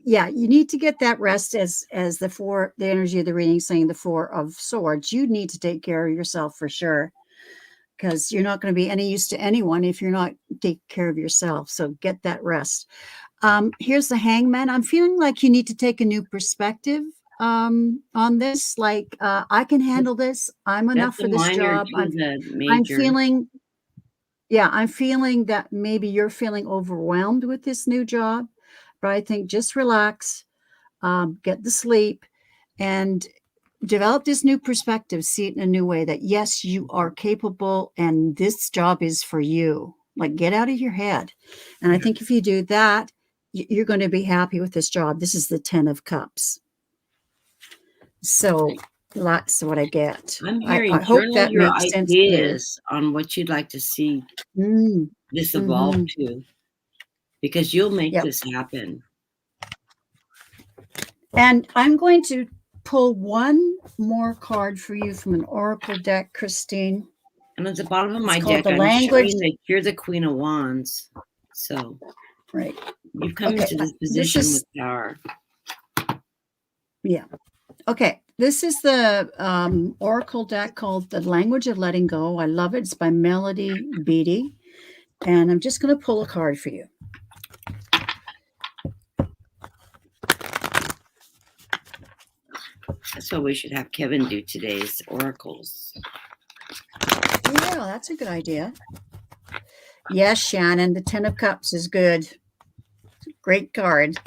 yeah, you need to get that rest as the energy of the reading saying the Four of Swords. You need to take care of yourself for sure, because you're not going to be any use to anyone if you're not taking care of yourself. So get that rest. Here's the Hangman. I'm feeling like you need to take a new perspective on this. Like, I can handle this. I'm enough for this job. I'm feeling, yeah, I'm feeling that maybe you're feeling overwhelmed with this new job, but I think just relax, get the sleep, and develop this new perspective. See it in a new way, that yes, you are capable and this job is for you. Like, get out of your head. And I think if you do that, you're going to be happy with this job. This is the 10 of Cups. So that's what I get. I'm hearing I hope that your makes sense ideas on what you'd like to see this evolve to, because you'll make this happen. And I'm going to pull one more card for you from an oracle deck, Christine. And at the bottom of my deck, I'm showing that you're the Queen of Wands. So right, you've come into this position with power. Yeah. Okay. This is the oracle deck called The Language of Letting Go. I love it. It's by Melody Beatty. And I'm just going to pull a card for you. That's what we should have Kevin do today's oracles. Yeah, that's a good idea. Yes, Shannon, the 10 of Cups is good. Great card.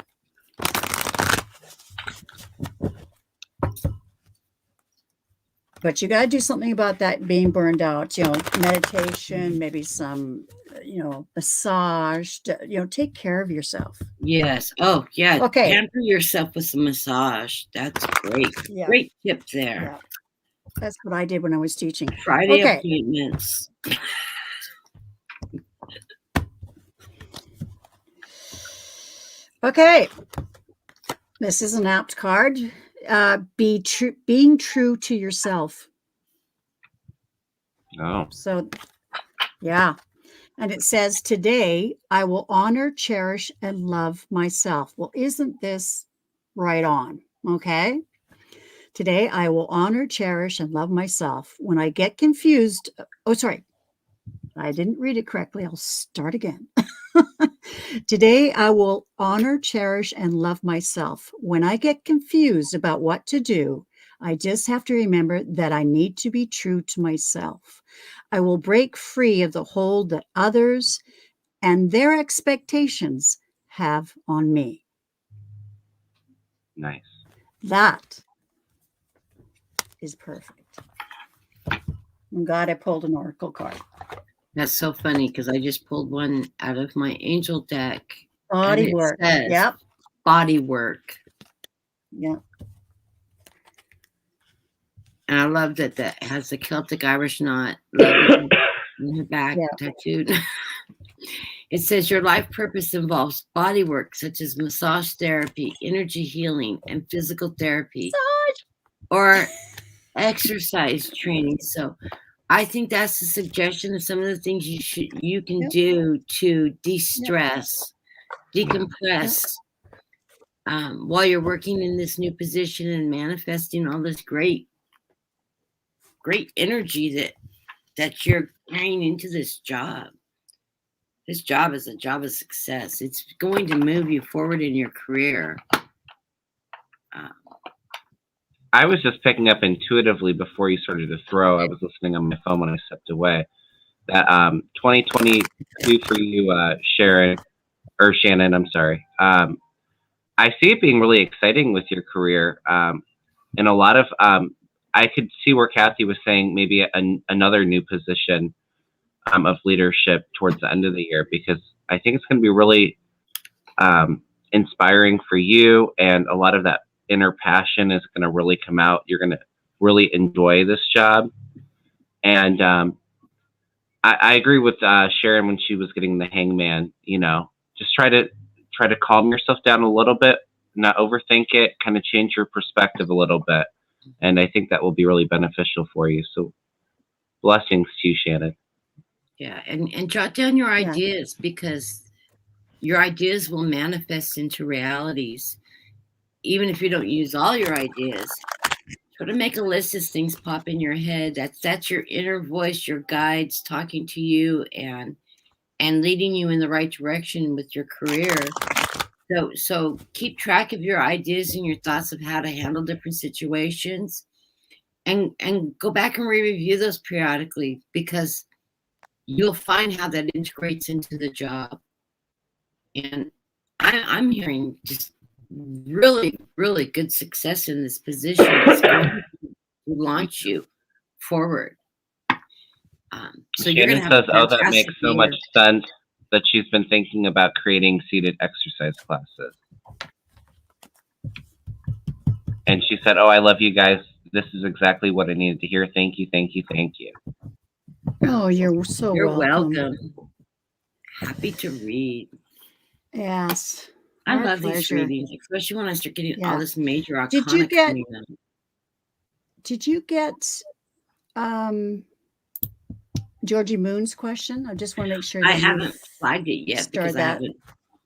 But you got to do something about that being burned out, meditation, maybe some, massage, take care of yourself. Yes. Oh, yeah. Okay. Pamper yourself with some massage. That's great. Yeah. Great tip there. Yeah. That's what I did when I was teaching. Friday appointments. Okay. This is an apt card. Being true to yourself. Oh. So, yeah. And it says, today I will honor, cherish, and love myself. Well, isn't this right on? Okay. Today I will honor, cherish, and love myself. When I get confused, oh, sorry, I didn't read it correctly. I'll start again. Today I will honor, cherish, and love myself. When I get confused about what to do, I just have to remember that I need to be true to myself. I will break free of the hold that others and their expectations have on me. Nice. That is perfect. I'm glad I pulled an oracle card. That's so funny because I just pulled one out of my angel deck. Body work. Yep. Body work. Yeah. And I love that has the Celtic Irish knot in the back tattooed. It says your life purpose involves body work such as massage therapy, energy healing, and physical therapy, or exercise training. So I think that's the suggestion of some of the things you can do to de-stress, decompress, while you're working in this new position and manifesting all this great energy that you're carrying into this job. This job is a job of success. It's going to move you forward in your career. I was just picking up intuitively before you started to throw. I was listening on my phone when I stepped away. That 2022 for you, Shannon, I'm sorry. I see it being really exciting with your career. And a lot of, I could see where Kathy was saying maybe another new position of leadership towards the end of the year, because I think it's going to be really inspiring for you, and a lot of that inner passion is going to really come out. You're going to really enjoy this job. And I agree with Sharon when she was getting the Hangman. Just try to calm yourself down a little bit not overthink it, kind of change your perspective a little bit. And I think that will be really beneficial for you. So blessings to you, Shannon. Yeah, and jot down your ideas, because your ideas will manifest into realities. Even if you don't use all your ideas, try to make a list as things pop in your head. That's your inner voice, your guides talking to you and leading you in the right direction with your career. So keep track of your ideas and your thoughts of how to handle different situations, and go back and review those periodically, because you'll find how that integrates into the job. And I'm hearing just really, really good success in this position. It's going to launch you forward. So Shannon says, "Oh, that makes so much sense." That she's been thinking about creating seated exercise classes. And she said, "Oh, I love you guys. This is exactly what I needed to hear. Thank you, thank you, thank you." Oh, you're so welcome. Happy to read. Yes. I love these readings, especially when I start getting all this major arcana. Did you get Georgie Moon's question? I just want to make sure that I haven't flagged it yet, because I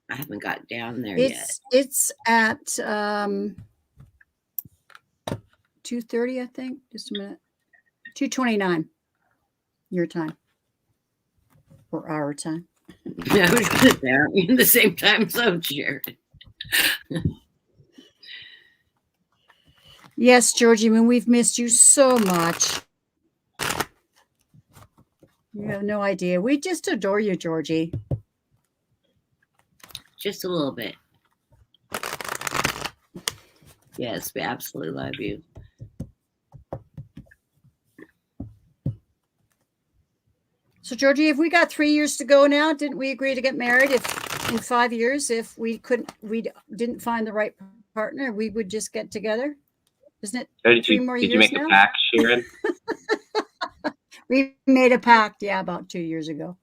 haven't got down there yet. It's at 2:30, I think. Just a minute. 2:29 your time or our time. I was good there in the same time zone, Jared. Yes, Georgie Moon, we've missed you so much. You have no idea. We just adore you, Georgie. Just a little bit. Yes, we absolutely love you. So, Georgie, if we got 3 years to go now, didn't we agree to get married? If in 5 years, if we didn't find the right partner, we would just get together? Isn't it 3 more years now? Did you make a pact, Sharon? We made a pact, about 2 years ago.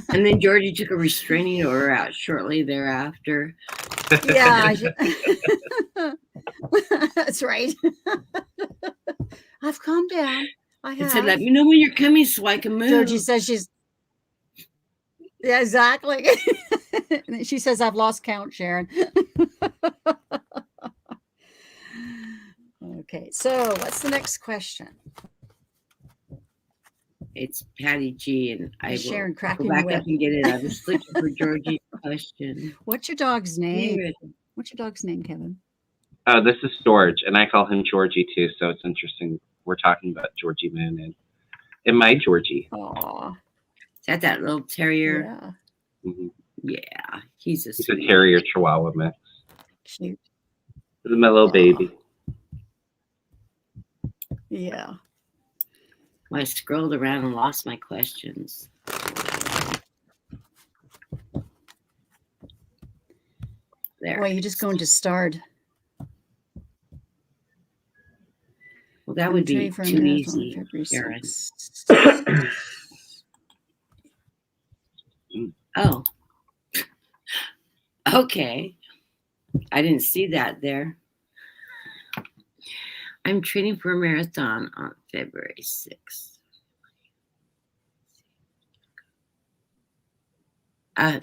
And then Georgie took a restraining order out shortly thereafter. Yeah. That's right. I've calmed down. I have. It said, "Let me know when you're coming so I can move." Georgie says she's... Yeah, exactly. And she says, "I've lost count, Sharon." Okay, so what's the next question? It's Patty G, and I Sharon will go back up and get it. I was looking for Georgie's question. What's your dog's name? What's your dog's name, Kevin? Oh, this is George, and I call him Georgie too. So it's interesting. We're talking about Georgie Moon and my Georgie. Aw. Is that little terrier? Yeah. Mm-hmm. Yeah, he's a terrier Chihuahua mix. Cute. This is my little baby. Yeah. I scrolled around and lost my questions. There. Well, you just go into starred. Well, that would be too easy, Sharon. Oh. Okay. I didn't see that there. I'm training for a marathon on February 6th.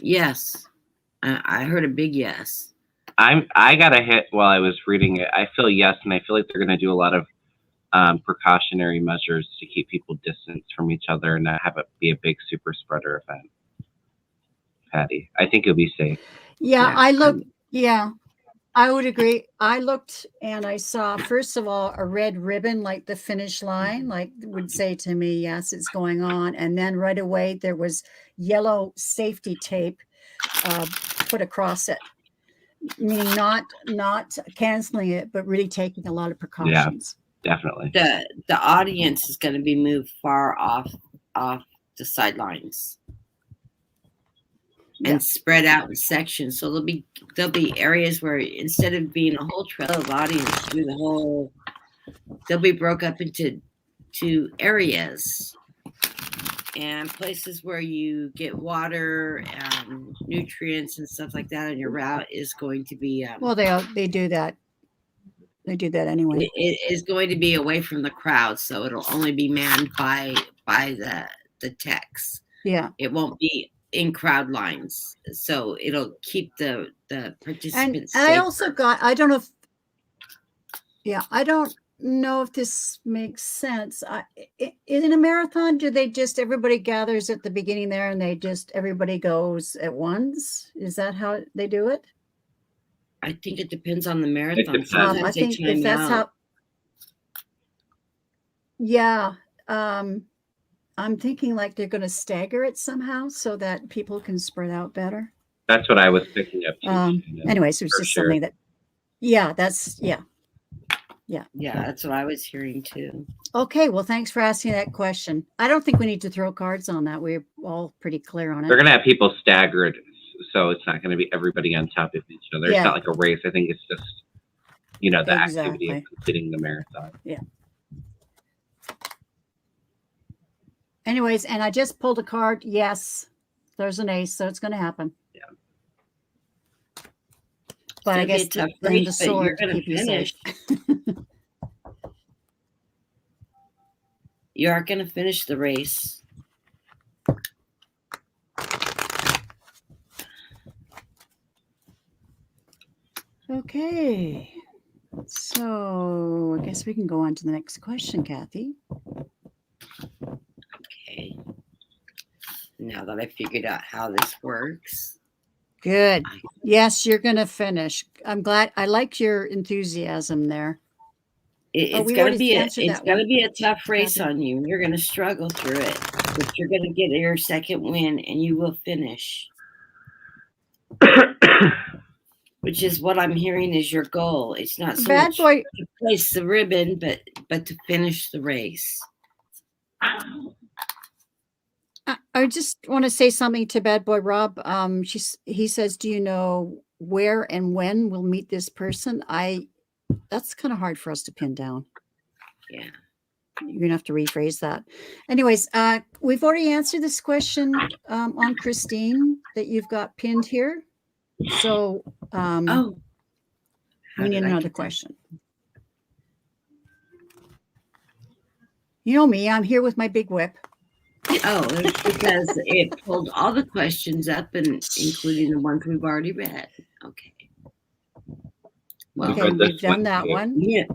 Yes. I heard a big yes. I got a hit while I was reading it. I feel yes, and I feel like they're going to do a lot of precautionary measures to keep people distanced from each other and not have it be a big super spreader event. Patty, I think it'll be safe. Yeah, I would agree. I looked and I saw, first of all, a red ribbon, like the finish line, like would say to me, yes, it's going on. And then right away, there was yellow safety tape put across it, meaning not canceling it, but really taking a lot of precautions. Yeah, definitely. The audience is going to be moved far off the sidelines. And spread out in sections, so there'll be areas where instead of being a whole trail of audience through the whole, they'll be broke up into areas. and places where you get water and nutrients and stuff like that on your route is going to be well, they do that. They do that anyway. It is going to be away from the crowd, so it'll only be manned by the techs. Yeah, it won't be in crowd lines, so it'll keep the participants and safer. I also got, I don't know if this makes sense. In a marathon, do they just, everybody gathers at the beginning there and they just, everybody goes at once? Is that how they do it? I think it depends on the marathon. depends. Sometimes I they think if time that's out. how, yeah, I'm thinking like they're going to stagger it somehow so that people can spread out better. That's what I was picking up too. Anyways, it was just something that, yeah, that's, yeah. Yeah, that's what I was hearing too. Okay, well, thanks for asking that question. I don't think we need to throw cards on that. We're all pretty clear on it. They're going to have people staggered, so it's not going to be everybody on top of each other. Yeah. It's not like a race. I think it's just, the activity Exactly. of completing the marathon. Yeah. Anyways, and I just pulled a card. Yes, there's an ace, so it's going to happen. Yeah. But I It's gonna be guess a tough then race, the but you're sword gonna keep you safe. You are going to finish the race. Okay. So I guess we can go on to the next question, Kathy. Okay. Now that I figured out how this works. Good. Yes, you're going to finish. I'm glad. I like your enthusiasm there. It's going to be a tough race Kathy. on you. You're going to struggle through it, but you're going to get your second win and you will finish. Which is what I'm hearing is your goal. It's not so Bad much boy to place the ribbon, but to finish the race. I just want to say something to Bad Boy Rob. He says, "Do you know where and when we'll meet this person?" That's kind of hard for us to pin down. Yeah, you're gonna have to rephrase that. Anyways, we've already answered this question on Christine that you've got pinned here. So, we need another question. You know me, I'm here with my big whip. Oh, it's because it pulled all the questions up, and including the ones we've already read. Okay. Well, okay, we've done that one. Yeah.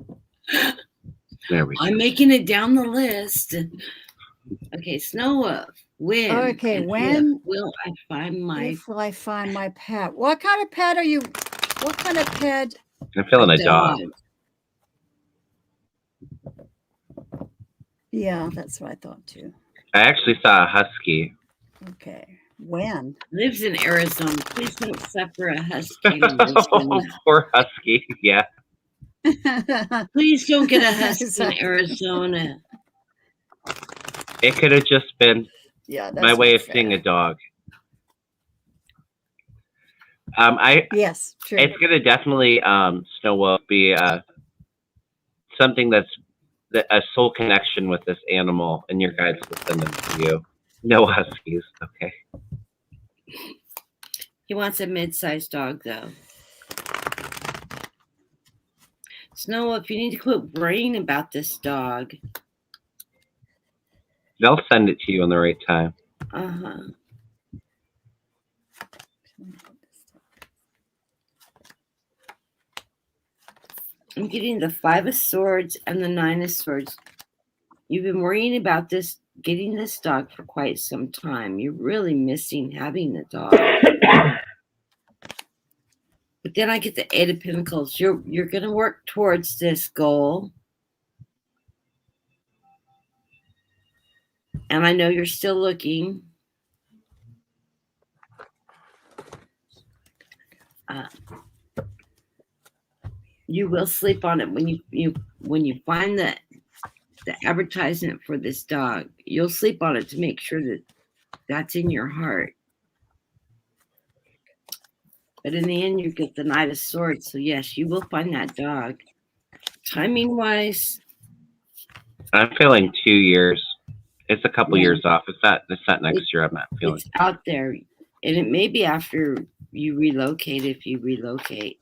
There we go. I'm making it down the list. Okay, Snow. When? Okay, when will I find my? If will I find my pet? What kind of pet are you? What kind of pet? I'm feeling a dog. Yeah, that's what I thought too. I actually saw a husky. Okay. When? Lives in Arizona. Please don't suffer a husky. Poor husky. Yeah. Please don't get a husky in Arizona. It could have just been my way of fair. seeing a dog. Yes, true. It's gonna definitely Snow Wolf be something that's a soul connection with this animal, and your guides will send them to you. No huskies, okay. He wants a mid-sized dog, though. Snow Wolf, you need to quit worrying about this dog. They'll send it to you on the right time. Uh-huh. I'm getting the 5 of Swords and the 9 of Swords. You've been worrying about this, getting this dog for quite some time. You're really missing having the dog. But then I get the 8 of Pentacles. You're going to work towards this goal. And I know you're still looking. You will sleep on it when you find the advertisement for this dog. You'll sleep on it to make sure that that's in your heart. But in the end, you get the Knight of Swords. So yes, you will find that dog. Timing wise, I'm feeling 2 years. It's a couple years off. It's not next year. I'm not feeling. It's out there, and it may be after you relocate, if you relocate.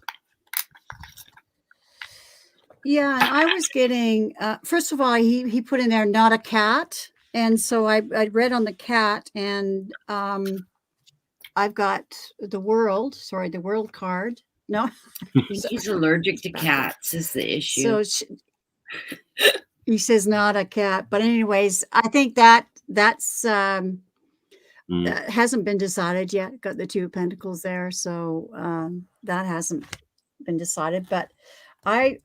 Yeah, and I was getting, first of all, he put in there, not a cat. And so I read on the cat, and I've got the world card. No. He's allergic to cats is the issue. So he says not a cat. But anyways, I think that's that hasn't been decided yet. Got the 2 of Pentacles there. So that hasn't been decided. But I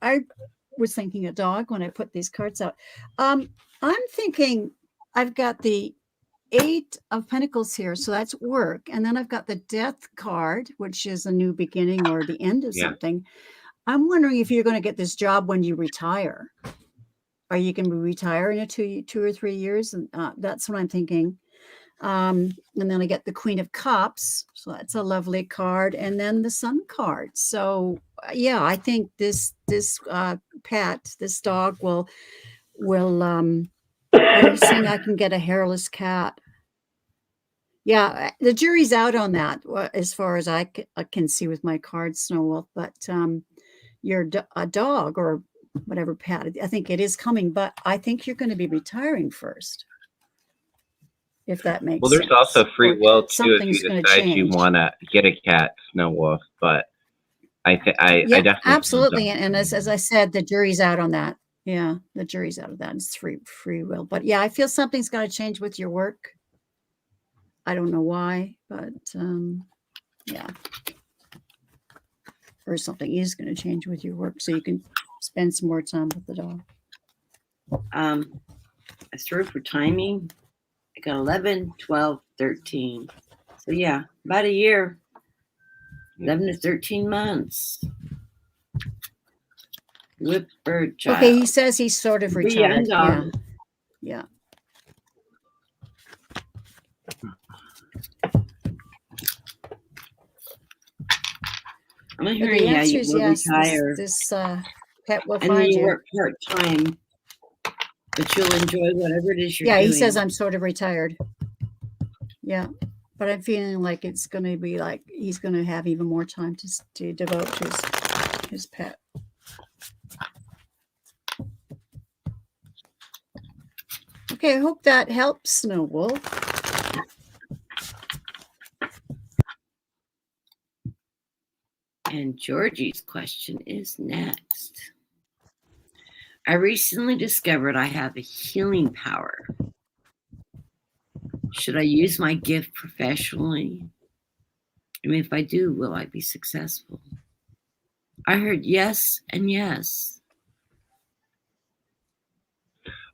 was thinking a dog when I put these cards out. I'm thinking I've got the 8 of Pentacles here, so that's work, and then I've got the Death card, which is a new beginning or the end of something. I'm wondering if you're going to get this job when you retire. Are you going to retire in 2 or 3 years? And that's what I'm thinking. And then I get the Queen of Cups, so that's a lovely card, and then the Sun card. So yeah, I think this pet, this dog will he's saying I can get a hairless cat. Yeah, the jury's out on that as far as I can see with my cards, Snow Wolf. But you're a dog or whatever pet, I think it is coming, but I think you're going to be retiring first. If that makes sense. Well, there's also free will too if you decide you change. want to get a cat, Snow Wolf. But I definitely absolutely. And as I said, the jury's out on that. Yeah, the jury's out of that. It's free will. But yeah, I feel something's got to change with your work. I don't know why, but yeah. Or something is going to change with your work so you can spend some more time with the dog. I threw for timing. I got 11, 12, 13. So yeah, about a year. 11 to 13 months. Whipbird child. Okay, he says he's sort of retired. Yeah. I'm hearing you will retire. This pet will and find then you. Work part-time, but you'll enjoy whatever it is you're doing. Yeah, he says I'm sort of retired. Yeah, but I'm feeling like it's going to be like he's going to have even more time to devote to his pet. Okay, I hope that helps, Snow Wolf. And Georgie's question is next. I recently discovered I have a healing power. Should I use my gift professionally? And if I do, will I be successful? I heard yes and yes.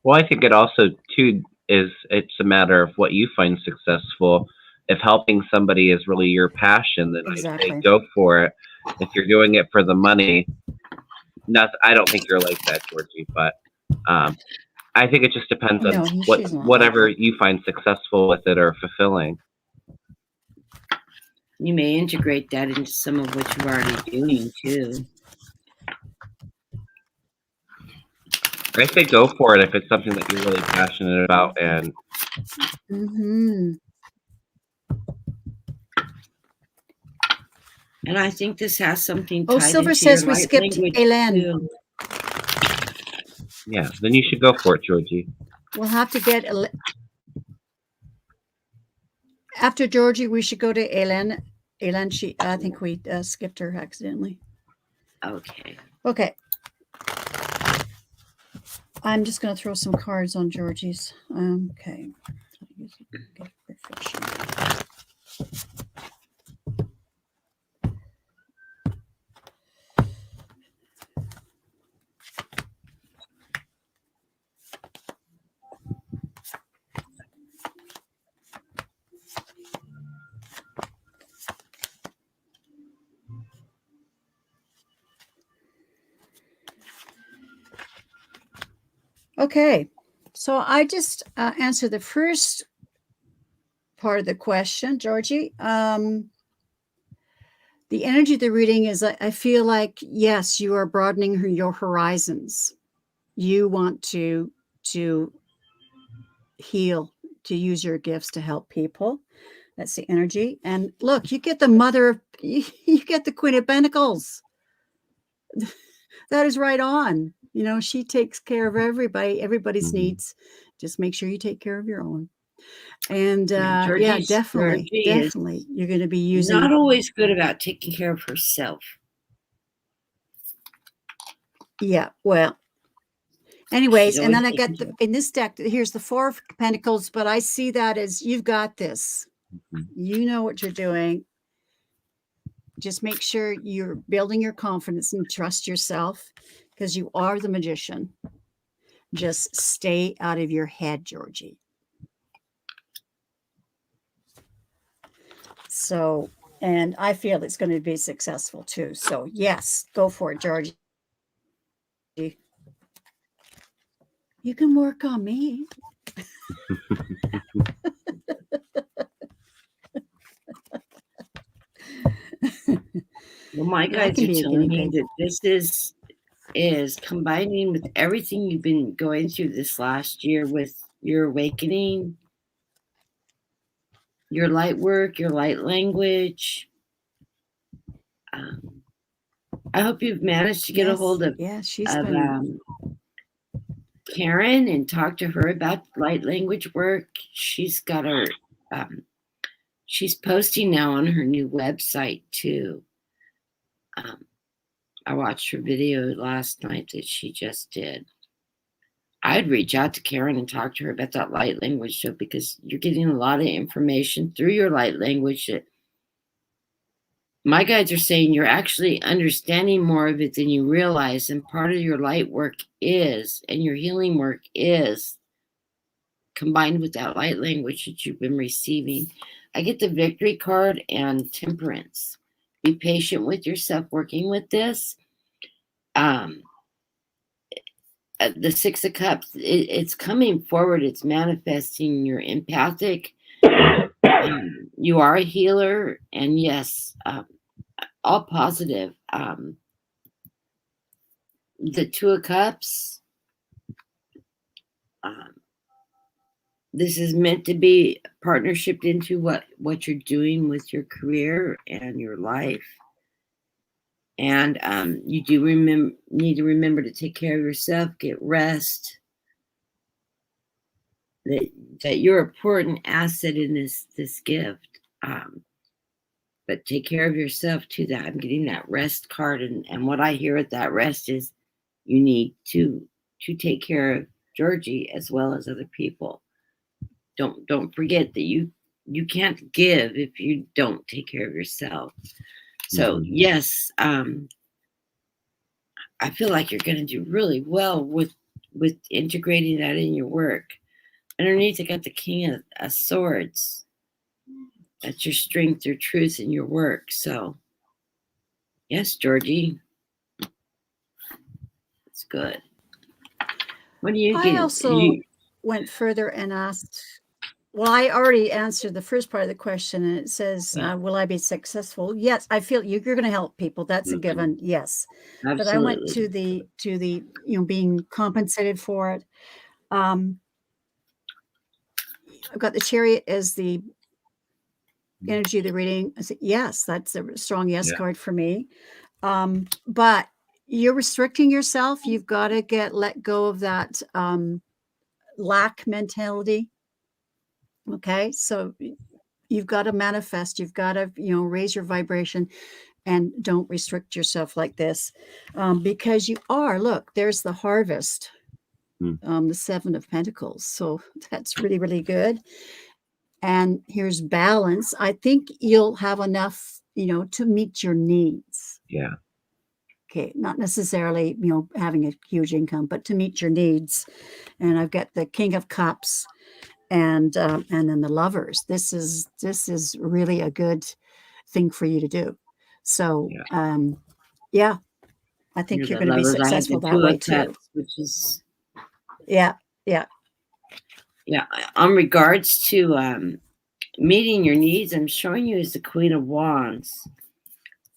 Well, I think it also, too, it's a matter of what you find successful. If helping somebody is really your passion, then exactly. I say go for it. If you're doing it for the money, I don't think you're like that, Georgie, but I think it just depends on whatever you find successful with it or fulfilling. You may integrate that into some of what you're already doing, too. I say go for it if it's something that you're really passionate about. And and I think this has something. Oh, Silver says we skipped Elen. Yeah, then you should go for it, Georgie. We'll have to get after Georgie. We should go to Elen. Elen, I think we skipped her accidentally. Okay. Okay. I'm just going to throw some cards on Georgie's. Okay. Okay, so I just answered the first part of the question, Georgie. The energy of the reading is I feel like, yes, you are broadening your horizons. You want to heal, to use your gifts to help people. That's the energy. And look, you get the mother, you get the Queen of Pentacles. That is right on. You know, she takes care of everybody's needs. Just make sure you take care of your own. And yeah, definitely, you're going to be using. Not always good about taking care of herself. Yeah, well, anyways, and then I got in this deck, here's the Four of Pentacles, but I see that as you've got this. You know what you're doing. Just make sure you're building your confidence and trust yourself, because you are the magician. Just stay out of your head, Georgie. So, and I feel it's going to be successful too. So yes, go for it, Georgie. You can work on me. Well, my guides are telling me that this is combining with everything you've been going through this last year with your awakening, your light work, your light language. I hope you've managed to get a hold of, Karen and talk to her about light language work. She's got her, she's posting now on her new website too. I watched her video last night that she just did. I'd reach out to Karen and talk to her about that light language show, because you're getting a lot of information through your light language that my guides are saying you're actually understanding more of it than you realize. And part of your light work is, and your healing work is, combined with that light language that you've been receiving. I get the Victory card and Temperance. Be patient with yourself working with this. The Six of Cups, it's coming forward. It's manifesting. You're empathic. You are a healer. And yes, all positive. The Two of Cups. This is meant to be partnership into what you're doing with your career and your life. And you do need to remember to take care of yourself, get rest. That you're an important asset in this gift. But take care of yourself too. That I'm getting that rest card, and what I hear at that rest is you need to take care of Georgie as well as other people. Don't forget that you can't give if you don't take care of yourself. So yes, I feel like you're going to do really well with integrating that in your work. Underneath, I got the King of Swords. That's your strength, your truth, and your work. So yes, Georgie, it's good. What do you get? I also went further and asked. Well, I already answered the first part of the question, and it says, will I be successful? Yes, I feel you're going to help people. That's a given. Yes. Absolutely. But I went to the being compensated for it. I've got the Chariot as the energy of the reading. I said, yes, that's a strong yes card for me. But you're restricting yourself. You've got to let go of that lack mentality. Okay, so you've got to manifest. You've got to, raise your vibration, and don't restrict yourself like this, because you are. Look, there's the Harvest, the Seven of Pentacles. So that's really, really good. And here's Balance. I think you'll have enough, to meet your needs. Yeah. Okay, not necessarily, having a huge income, but to meet your needs. And I've got the King of Cups. And then the Lovers. This is really a good thing for you to do. So I think you're going to be successful that way too. Which is yeah. On regards to meeting your needs, I'm showing you as the Queen of Wands.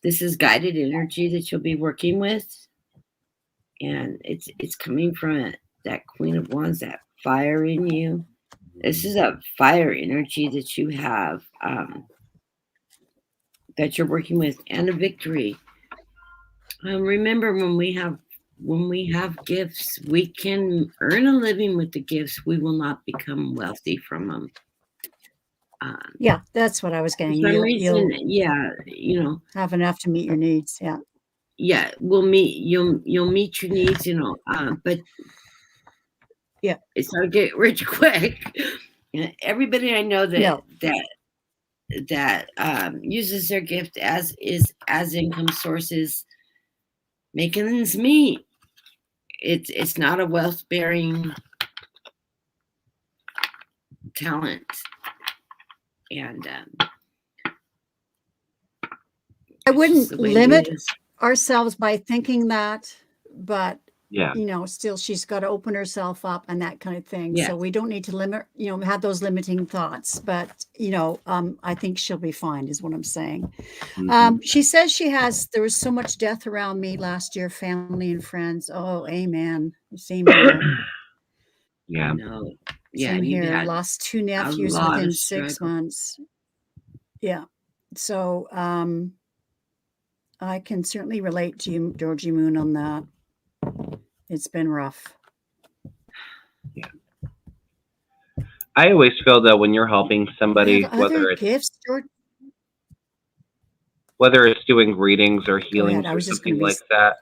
This is guided energy that you'll be working with, and it's coming from that Queen of Wands, that fire in you. This is a fire energy that you have, that you're working with, and a victory. Remember, when we have gifts, we can earn a living with the gifts. We will not become wealthy from them. Yeah, that's what I was getting. For some reason, you'll have enough to meet your needs. Yeah. Yeah, you'll meet your needs, but yeah, it's not get rich quick. Everybody I know that uses their gift as income sources, making ends meet. It's not a wealth bearing talent, and I wouldn't limit ourselves by thinking that, but still she's got to open herself up and that kind of thing. So we don't need to limit, have those limiting thoughts, but I think she'll be fine is what I'm saying. She says there was so much death around me last year, family and friends. Oh, amen. Same here. Yeah. No. Same here. Lost 2 nephews within 6 months. Yeah. So I can certainly relate to you, Georgie Moon, on that. It's been rough. Yeah. I always feel that when you're helping somebody, whether it's doing readings or healings or something like that,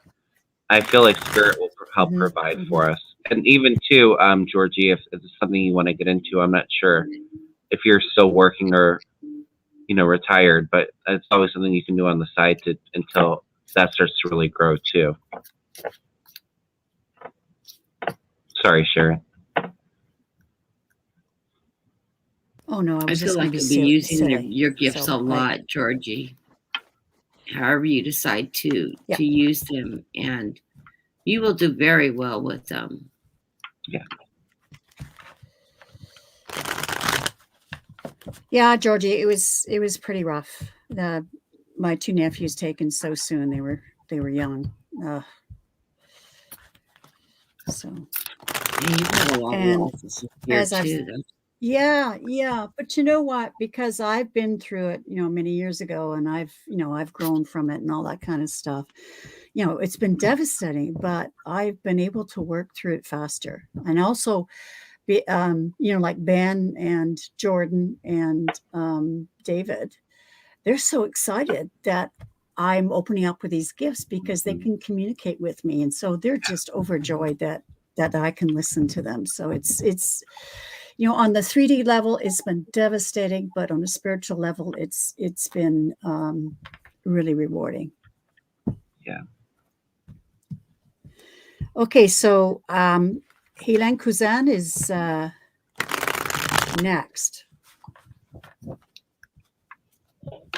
I feel like Spirit will help provide for us. And even too, Georgie, if it's something you want to get into, I'm not sure if you're still working or retired, but it's always something you can do on the side until that starts to really grow too. Sorry, Sharon. Oh no, I feel like you'll be using your gifts a lot, Georgie. However you decide to use them, and you will do very well with them. Yeah. Yeah, Georgie, it was pretty rough. My 2 nephews taken so soon. They were young. So. And you've had a lot of losses here too. Yeah. But you know what? Because I've been through it, many years ago, and I've grown from it and all that kind of stuff. It's been devastating, but I've been able to work through it faster. And also, like Ben and Jordan and David, they're so excited that I'm opening up with these gifts because they can communicate with me. And so they're just overjoyed that I can listen to them. So it's on the 3D level, it's been devastating, but on a spiritual level, it's been really rewarding. Yeah. Okay, so Hélène Cousin is next.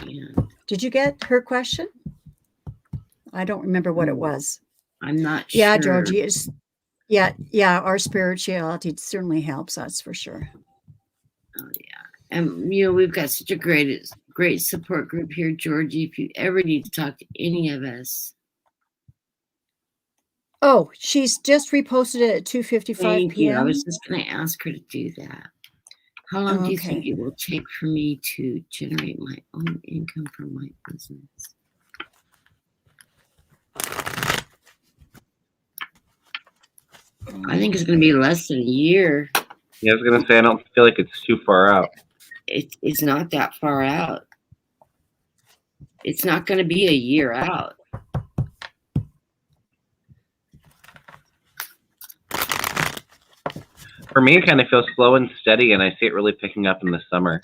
Yeah. Did you get her question? I don't remember what it was. I'm not sure. Yeah, Georgie, yeah, our spirituality certainly helps us for sure. Oh yeah. And we've got such a great support group here, Georgie. If you ever need to talk to any of us. Oh, she's just reposted it at 2:55 p.m. Thank you. I was just going to ask her to do that. How long do you think it will take for me to generate my own income from my business? I think it's going to be less than a year. Yeah, I was going to say, I don't feel like it's too far out. It's not that far out. It's not going to be a year out. For me, it kind of feels slow and steady, and I see it really picking up in the summer.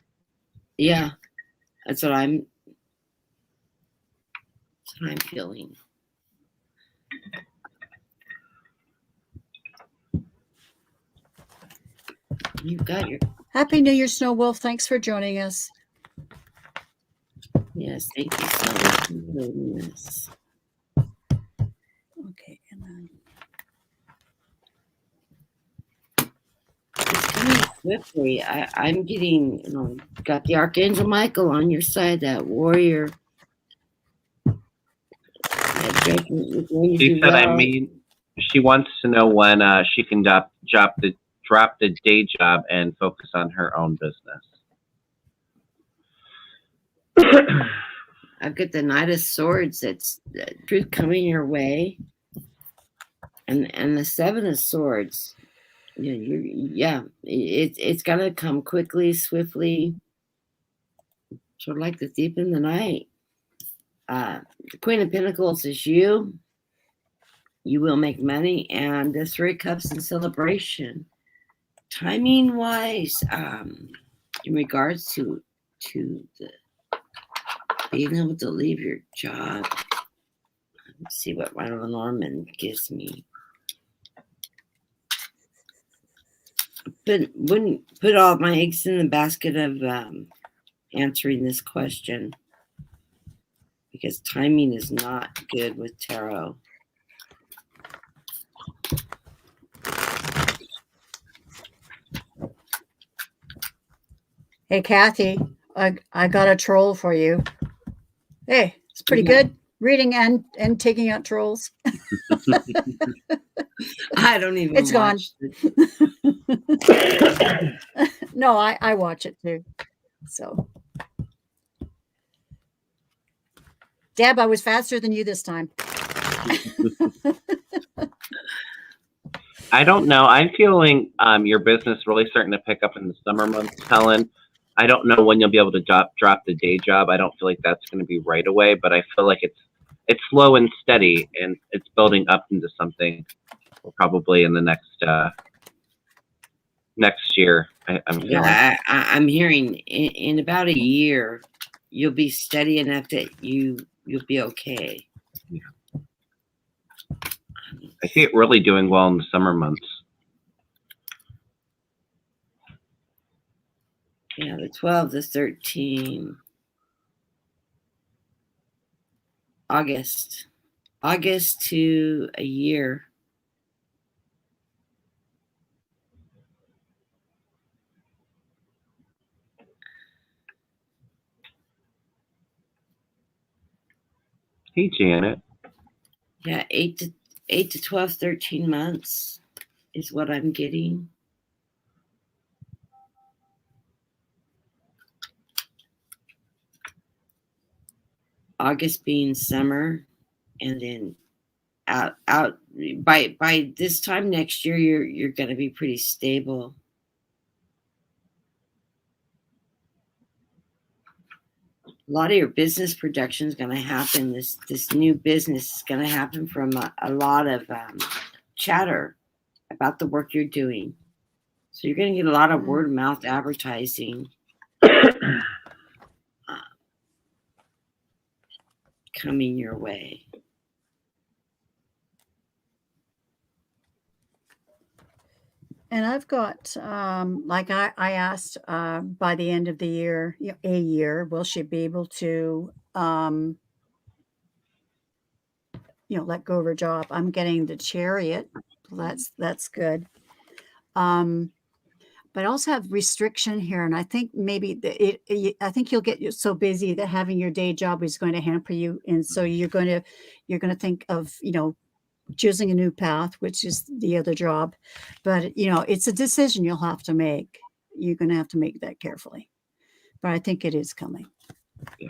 Yeah, that's what I'm feeling. You've got your Happy New Year, Snow Wolf. Thanks for joining us. Yes, thank you so much for doing this. Okay, and then it's coming swiftly. I'm getting, got the Archangel Michael on your side, that warrior. She said, she wants to know when she can drop the drop the day job and focus on her own business. I've got the Knight of Swords. It's truth coming your way, and the Seven of Swords. It's gonna come quickly, swiftly, sort of like the thief in the night. The Queen of Pentacles is you. You will make money, and the Three of Cups in celebration. Timing wise, in regards to the being able to leave your job. Let's see what Norman gives me. But wouldn't put all my eggs in the basket of answering this question, because timing is not good with tarot. Hey, Kathy, I got a troll for you. Hey, it's pretty good reading and taking out trolls. I don't even. It's gone. No, I watch it too. So, Deb, I was faster than you this time. I don't know. I'm feeling your business really starting to pick up in the summer months, Helen. I don't know when you'll be able to drop the day job. I don't feel like that's going to be right away, but I feel like it's slow and steady, and it's building up into something probably in the next year. I'm feeling. Yeah, I'm hearing in about a year you'll be steady enough that you'll be okay. Yeah. I see it really doing well in the summer months. Yeah, the 12, the 13. August to a year. Hey, Janet. Yeah, 8 to 12, 13 months is what I'm getting. August being summer, and then out by this time next year you're going to be pretty stable. A lot of your business production is going to happen. This new business is going to happen from a lot of chatter about the work you're doing. So you're going to get a lot of word of mouth advertising coming your way. And I've got, like I asked, by the end of the year, a year, will she be able to, let go of her job? I'm getting the Chariot. That's good. But I also have restriction here, and I think maybe I think you'll get so busy that having your day job is going to hamper you, and so you're going to think of choosing a new path, which is the other job. But it's a decision you'll have to make. You're going to have to make that carefully, but I think it is coming. Yeah.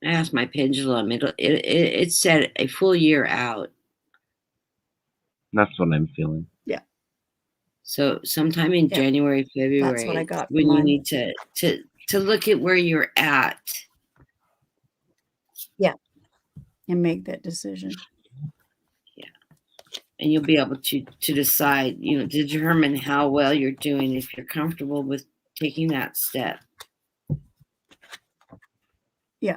I asked my pendulum. It said a full year out. That's what I'm feeling. Yeah. So sometime in January, February, that's what I got when you need to look at where you're at. Yeah. And make that decision. Yeah. And you'll be able to decide, to determine how well you're doing, if you're comfortable with taking that step. Yeah.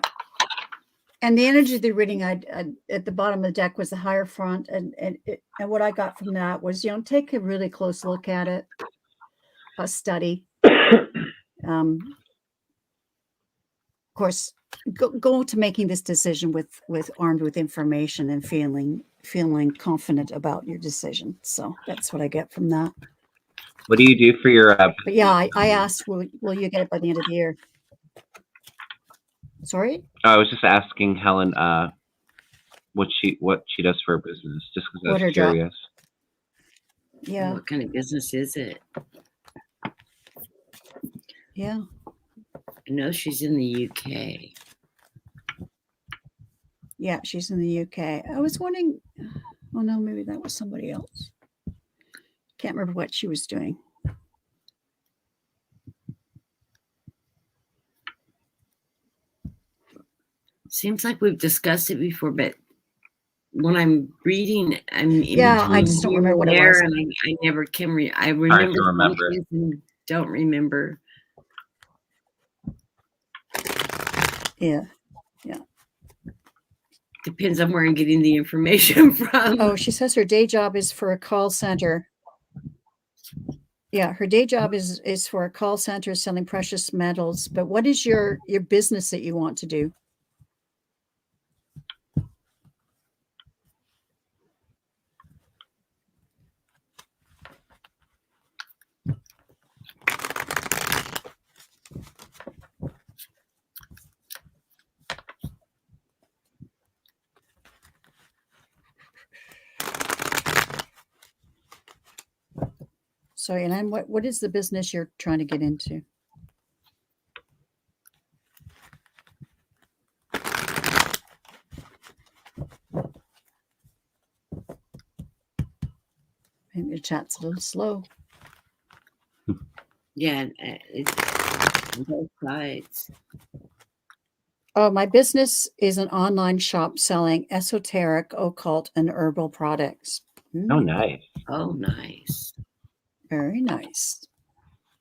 And the energy of the reading I at the bottom of the deck was the higher front, and what I got from that was take a really close look at it, a study. Of course, go to making this decision with armed with information and feeling confident about your decision. So that's what I get from that. What do you do for your? But yeah, I asked, will you get it by the end of the year? Sorry? I was just asking Helen, what she does for a business, just because I What her was job? curious. Yeah. What kind of business is it? Yeah. I know she's in the UK. Yeah, she's in the UK. I was wondering, oh no, maybe that was somebody else. Can't remember what she was doing. Seems like we've discussed it before, but when I'm reading, I'm in Yeah, I between just don't here remember and what it there, was. and I never can. I Hard remember to some remember. things and don't remember. Yeah. Depends on where I'm getting the information from. Oh, she says her day job is for a call center. Yeah, her day job is for a call center selling precious metals. But what is your business that you want to do? So, and then what is the business you're trying to get into? Maybe the chat's a little slow. Yeah, it's on both sides. Oh, my business is an online shop selling esoteric, occult, and herbal products. Oh, nice. Oh, nice. Very nice.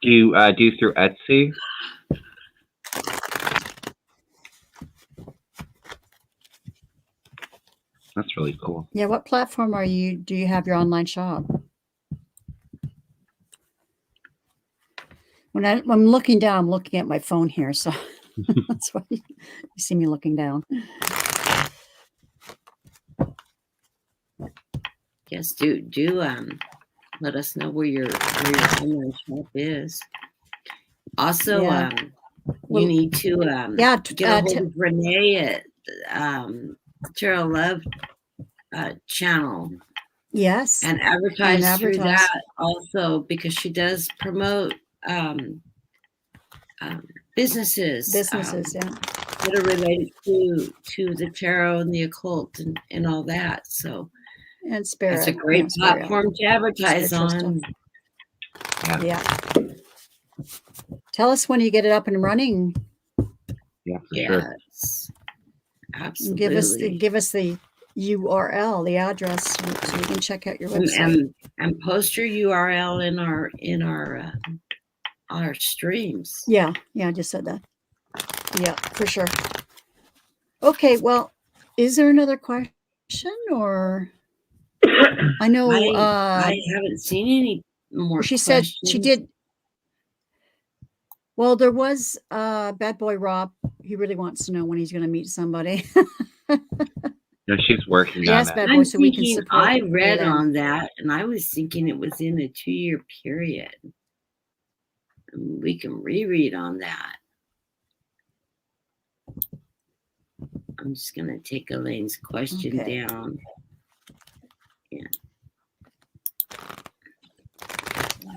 Do you do through Etsy? That's really cool. Yeah, what platform do you have your online shop? When I'm looking down, I'm looking at my phone here, so that's why you see me looking down. Yes, do let us know where your online shop is. Also, Yeah. Well, you need to get a hold of Renee at Tarot Love channel. Yes. And advertise through that also, because she does promote businesses yeah, that are related to the tarot and the occult and all that. So and spirit. That's a great platform to advertise on. Yeah. Tell us when you get it up and running. Yeah, for sure. Absolutely. Give us the URL, the address, so we can check out your website. And post your URL in our streams. Yeah, I just said that. Yeah, for sure. Okay, well, is there another question, or I know I haven't seen any more. She questions. said she did. Well, there was Bad Boy Rob. He really wants to know when he's going to meet somebody. No, she's working yes, on Bad it. Boy, so we can support. I read on that, and I was thinking it was in a 2-year period. We can reread on that. I'm just going to take Elaine's question down. Yeah.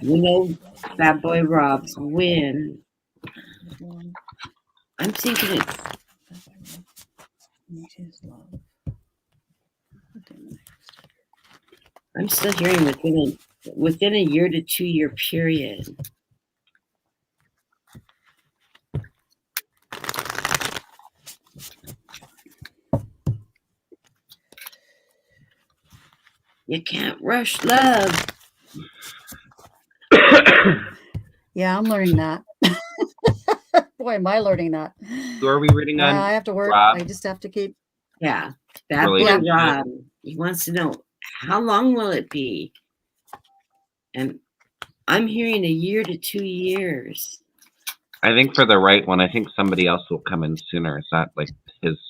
We know Bad Boy Rob's win. I'm thinking I'm still hearing within a year to 2-year period. You can't rush love. Yeah, I'm learning that. Boy, am I learning that. Who are we reading on? I have to work. Rob? I just have to keep. Yeah. Bad Boy Rob. He wants to know, how long will it be? And I'm hearing a year to 2 years. I think for the right one, I think somebody else will come in sooner. It's not like it's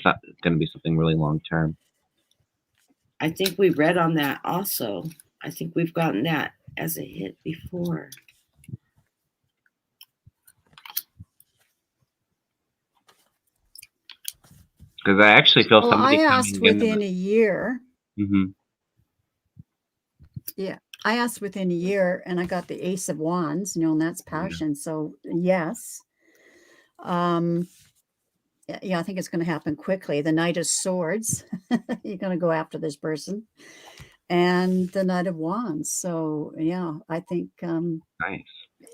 not going to be something really long term. I think we read on that also. I think we've gotten that as a hit before. Because I actually feel Well, I somebody asked coming in. within a year. Mm-hmm. Yeah, I asked within a year, and I got the Ace of Wands, and that's passion. So yes. Yeah, I think it's going to happen quickly. The Knight of Swords, you're going to go after this person, and the Knight of Wands. So yeah, I think Nice.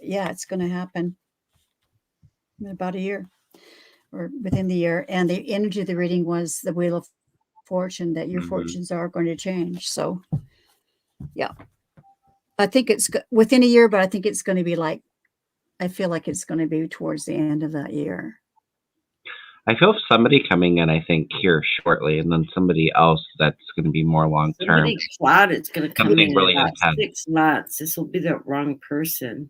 yeah, it's going to happen in about a year or within the year. And the energy of the reading was the Wheel of Fortune, that your fortunes are going to change. So yeah, I think it's within a year, but I think it's going to be I feel like it's going to be towards the end of that year. I feel somebody coming in, I think, here shortly, and then somebody else that's going to be more long term. Somebody clouded's going to come Something in really about intense. 6 months. This will be the wrong person.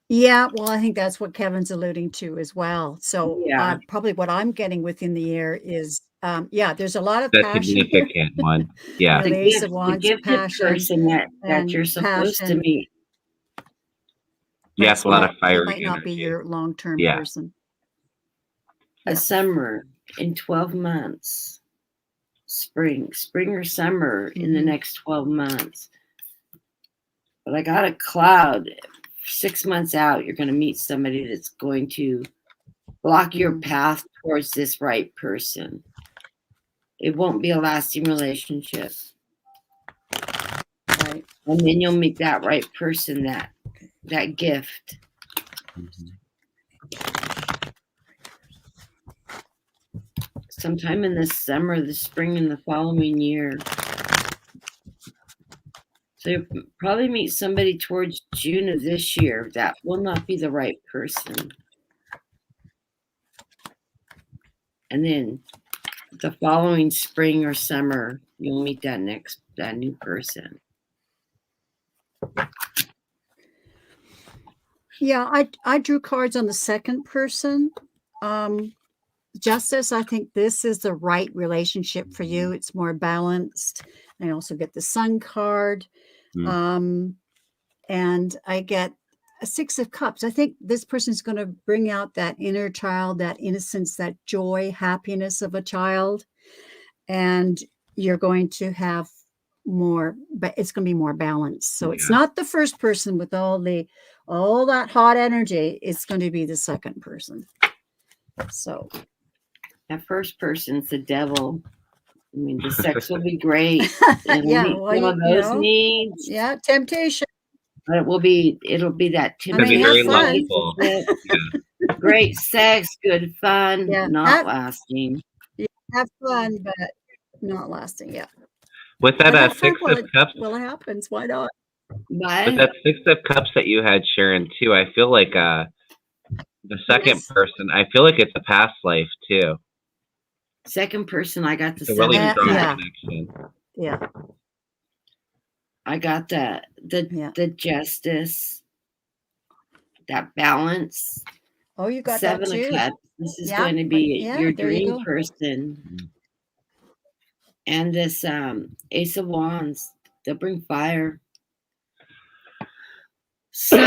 Yeah, well, I think that's what Kevin's alluding to as well. So Yeah. probably what I'm getting within the year is, yeah, there's a lot of The passion here. significant one. Yeah. The Ace of Wands, the gifted passion, person that and you're supposed to passion. meet. Yeah, But it's a lot of fire. It might not be your long-term Yeah. person. A summer in 12 months. Spring or summer in the next 12 months. But I got a cloud. 6 months out, you're going to meet somebody that's going to block your path towards this right person. It won't be a lasting relationship. Right. And then you'll meet that right person, that gift. Sometime in the summer, the spring, and the following year. So you'll probably meet somebody towards June of this year. That will not be the right person. And then the following spring or summer, you'll meet that new person. Yeah, I drew cards on the second person. Justice, I think this is the right relationship for you. It's more balanced. I also get the Sun card. And I get a Six of Cups. I think this person's going to bring out that inner child, that innocence, that joy, happiness of a child. And you're going to have more, but it's going to be more balanced. So it's not the first person with all that hot energy. It's going to be the second person. So that first person's the devil. I mean, the sex will be great. Yeah, well, those needs. Yeah, temptation. But it'll be that temptation. Have fun. Great sex, good fun, not lasting. Yeah, have fun, but not lasting. Yeah. With that Six of Cups. Well, it happens. Why not? With that Six of Cups that you had, Sharon, too, I feel like the second person, I feel like it's a past life too. Second person, I got the Seven. Really strong connection. Yeah. I got the justice, that balance. Oh, you got Seven that too. of Cups. This is going to be your dream person. And this Ace of Wands, they'll bring fire. So,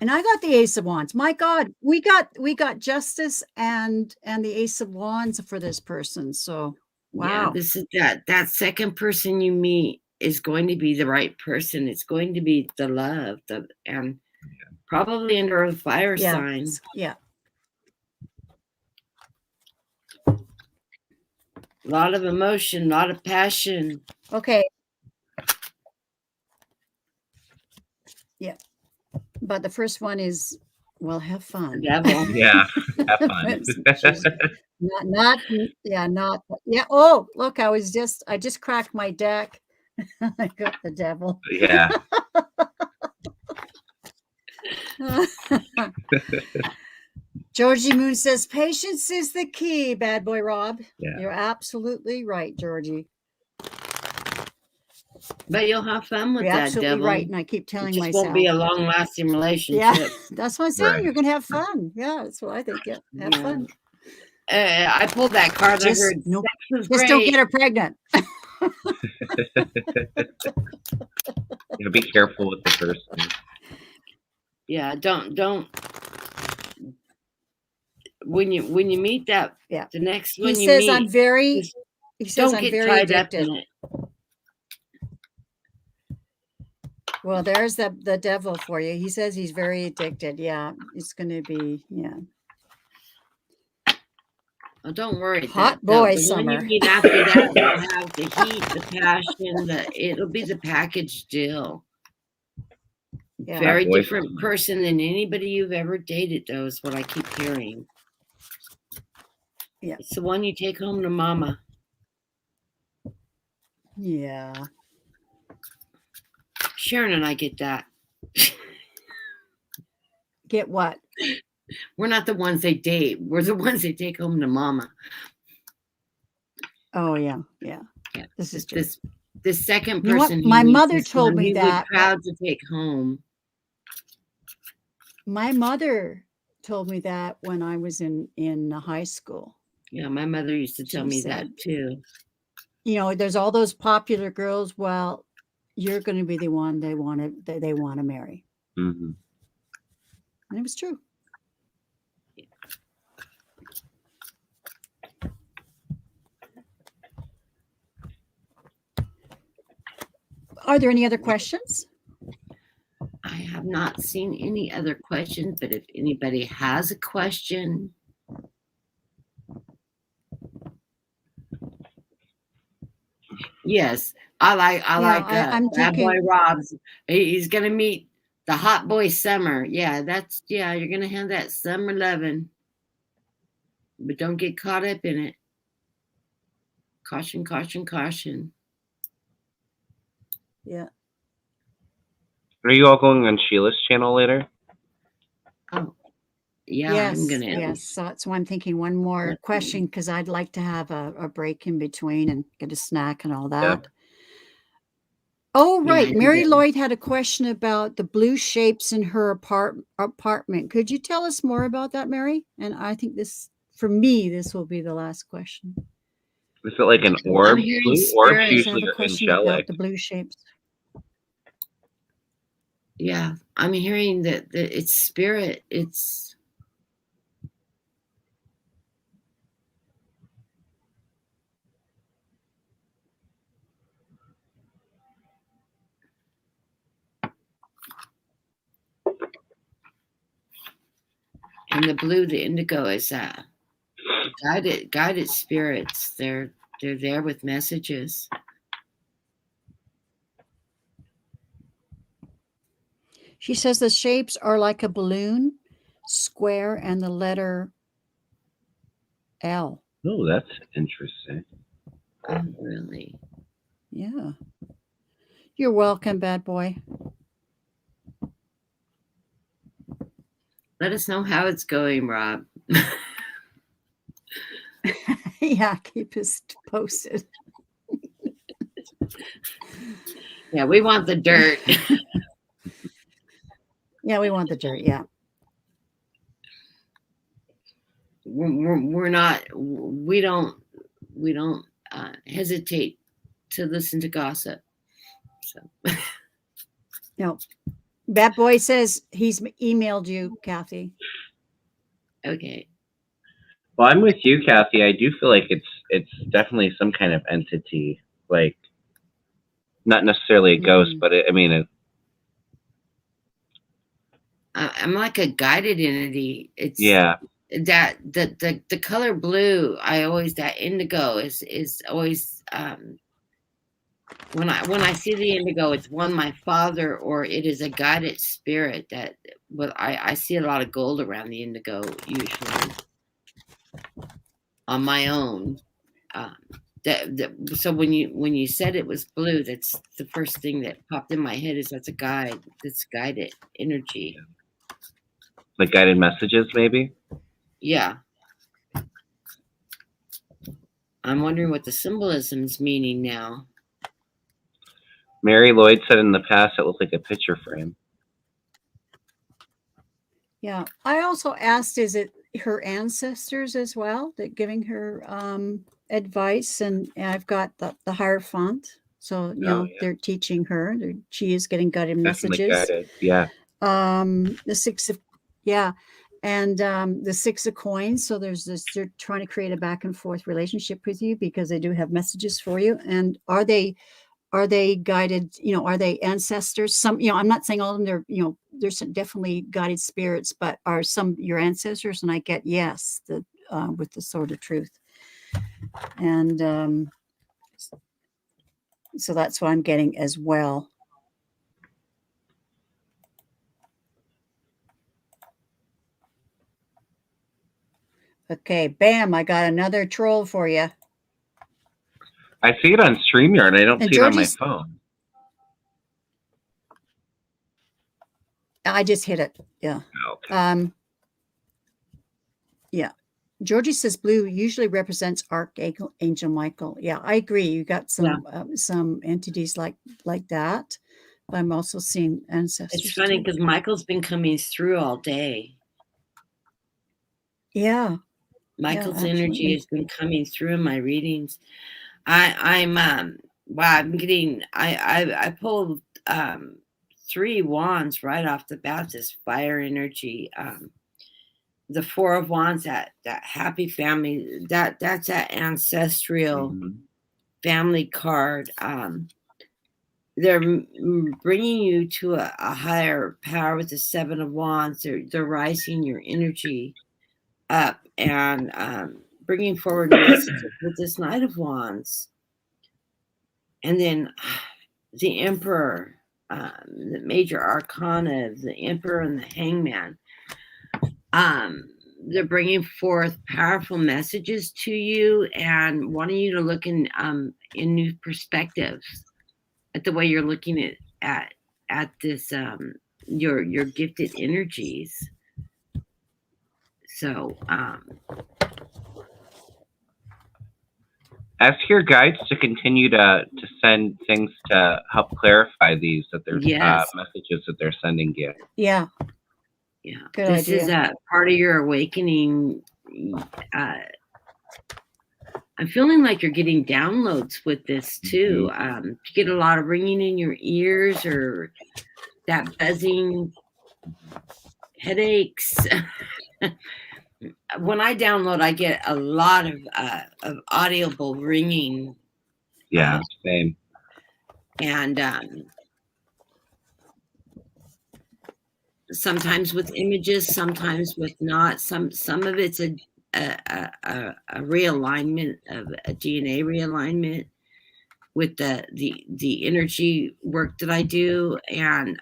and I got the Ace of Wands. My God, we got justice and the Ace of Wands for this person. So wow. Yeah, this is that second person you meet is going to be the right person. It's going to be the love, and probably under a fire sign. Yeah. A lot of emotion, a lot of passion. Okay. Yeah. But the first one is, well, have fun. Devil. Yeah, have fun. not. Oh, look, I just cracked my deck. I got the devil. Yeah. Georgie Moon says, patience is the key, bad boy Rob. Yeah. You're absolutely right, Georgie. But you'll have fun with You're that absolutely devil. right, and I keep telling myself. It won't be a long-lasting relationship. Yeah, that's what I'm saying. Right. You're going to have fun. Yeah, that's what I think. Yeah, have fun. I pulled that card. I heard just don't get her pregnant. Be careful with the person. Yeah, don't when you meet that, Yeah. the next He one you says meet, I'm very. just He says don't I'm get very tied up addicted. in it. Well, there's the devil for you. He says he's very addicted. Yeah, it's going to be, yeah. Oh, don't worry. Hot boy the summer. one you meet after that will have the heat, the passion, it'll be the package deal. Yeah. Very different person than anybody you've ever dated, though, is what I keep hearing. Yeah. It's the one you take home to mama. Yeah. Sharon and I get that. Get what? We're not the ones they date. We're the ones they take home to mama. Oh, yeah. Yeah. Yeah. This is true. This second You know what? person. My mother told me that. Proud to take home. My mother told me that when I was in high school. Yeah, my mother used to tell me that too. You know, there's all those popular girls. Well, you're going to be the one they want to marry. Mm-hmm. And it was true. Are there any other questions? I have not seen any other questions, but if anybody has a question. Yes, I like Bad Boy Rob's. He's gonna meet the hot boy Summer. Yeah, you're gonna have that summer loving. But don't get caught up in it. Caution, caution, caution. Yeah. Are you all going on Sheila's channel later? Oh, yeah, yes, I'm gonna. Yes, so that's why I'm thinking one more question, because I'd like to have a break in between and get a snack and all that. Yep. Oh, right. Yeah, Mary Lloyd had a question about the blue shapes in her apartment. Could you tell us more about that, Mary? And I think for me, this will be the last question. Is it like an orb? Blue orbs usually are angelic. About the blue shapes. Yeah, I'm hearing that it's spirit. It's and the blue, the indigo is guided spirits. They're there with messages. She says the shapes are like a balloon, square, and the letter L. Oh, that's interesting. Oh, really? Yeah. You're welcome, bad boy. Let us know how it's going, Rob. Yeah, keep us posted. Yeah, we want the dirt. Yeah, we want the dirt. Yeah. We don't hesitate to listen to gossip. So. No. Bad boy says he's emailed you, Kathy. Okay. Well, I'm with you, Kathy. I do feel like it's definitely some kind of entity, like not necessarily a ghost, but I'm like a guided entity. It's that the color blue. That indigo is always when I see the indigo, it's my father, or it is a guided spirit that. Well, I see a lot of gold around the indigo usually on my own. So when you said it was blue, that's the first thing that popped in my head. Is that's a guide. That's guided energy. Like guided messages, maybe? Yeah. I'm wondering what the symbolism's meaning now. Mary Lloyd said in the past it looked like a picture frame. Yeah. I also asked, is it her ancestors as well that giving her advice? And I've got the Hierophant. So, they're teaching her. She is getting guided messages. Guided. Yeah. The 6 of, yeah. And the 6 of Coins. So there's this, they're trying to create a back and forth relationship with you because they do have messages for you. And are they guided, are they ancestors? Some, I'm not saying all of them, they're, there's definitely guided spirits, but are some your ancestors? And I get yes, with the Sword of Truth. And so that's what I'm getting as well. Okay, bam, I got another troll for you. I see it on StreamYard. I don't And see it on my Georgie's, phone. I just hit it. Yeah. Okay. Yeah. Georgie says blue usually represents Archangel Michael. Yeah, I agree. You got some entities like that. But I'm also seeing ancestors. It's funny because Michael's been coming through all day. Yeah. Michael's energy has been coming through in my readings. I'm getting I pulled 3 wands right off the bat, this fire energy. The 4 of Wands, that happy family, that's that ancestral family card. They're bringing you to a higher power with the 7 of Wands. They're rising your energy up and bringing forward messages with this Knight of Wands. And then the Emperor, the major arcana, the Emperor and the Hangman. They're bringing forth powerful messages to you and wanting you to look in new perspectives at the way you're looking at this your gifted energies. So ask your guides to continue to send things to help clarify these, that there's messages that they're sending you. Yeah. Yeah. Good this idea. Is a part of your awakening. I'm feeling like you're getting downloads with this too. You get a lot of ringing in your ears or that buzzing, headaches. When I download, I get a lot of audible ringing. Yeah, same. And sometimes with images, sometimes with not. Some of it's a realignment of a DNA realignment with the energy work that I do, and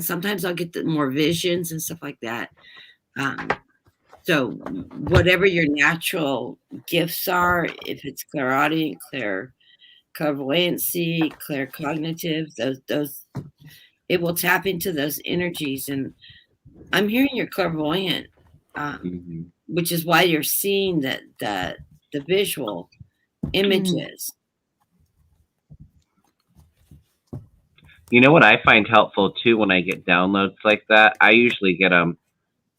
sometimes I'll get more visions and stuff like that. So whatever your natural gifts are, if it's clairaudient, clairvoyancy, claircognitive, those it will tap into those energies. And I'm hearing you're clairvoyant, which is why you're seeing the visual images. You know what I find helpful too when I get downloads like that? I usually get them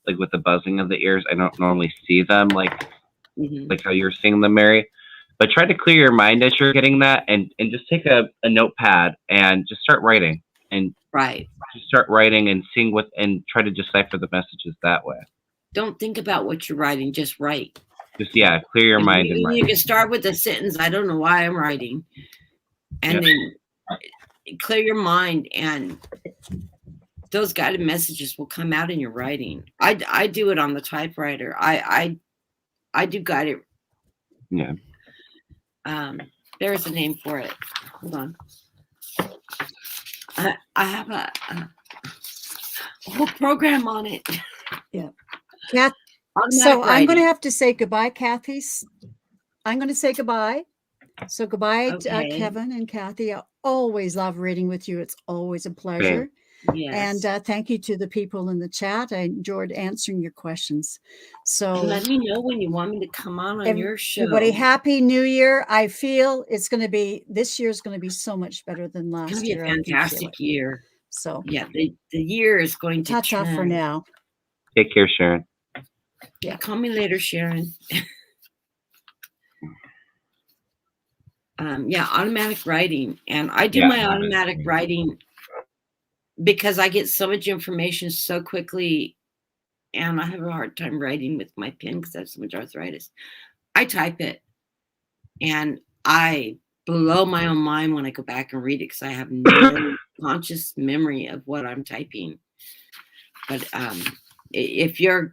like with the buzzing of the ears. I don't normally see them like how you're seeing them, Mary. But try to clear your mind as you're getting that, and just take a notepad and just start writing. And just start writing and seeing and try to decipher the messages that way. Don't think about what you're writing, just write. Just clear your mind. You can start with a sentence, I don't know why I'm writing. And then clear your mind, and those guided messages will come out in your writing. I do it on the typewriter. I do guided. Yeah. There's a name for it. Hold on. I have a whole program on it. Yeah. So I'm going to have to say goodbye, Kathy. I'm going to say goodbye. So goodbye, Kevin and Kathy. I always love reading with you. It's always a pleasure. Yes. And thank you to the people in the chat. I enjoyed answering your questions. So and let me know when you want me to come on your show. Everybody, Happy New Year. I feel this year is going to be so much better than last year. It's going to be a fantastic year. So yeah, the year is going to ta-ta for now. Take care, Sharon. Yeah, call me later, Sharon. Automatic writing. And I do my automatic writing because I get so much information so quickly and I have a hard time writing with my pen because I have so much arthritis. I type it, and I blow my own mind when I go back and read it because I have no conscious memory of what I'm typing. But if you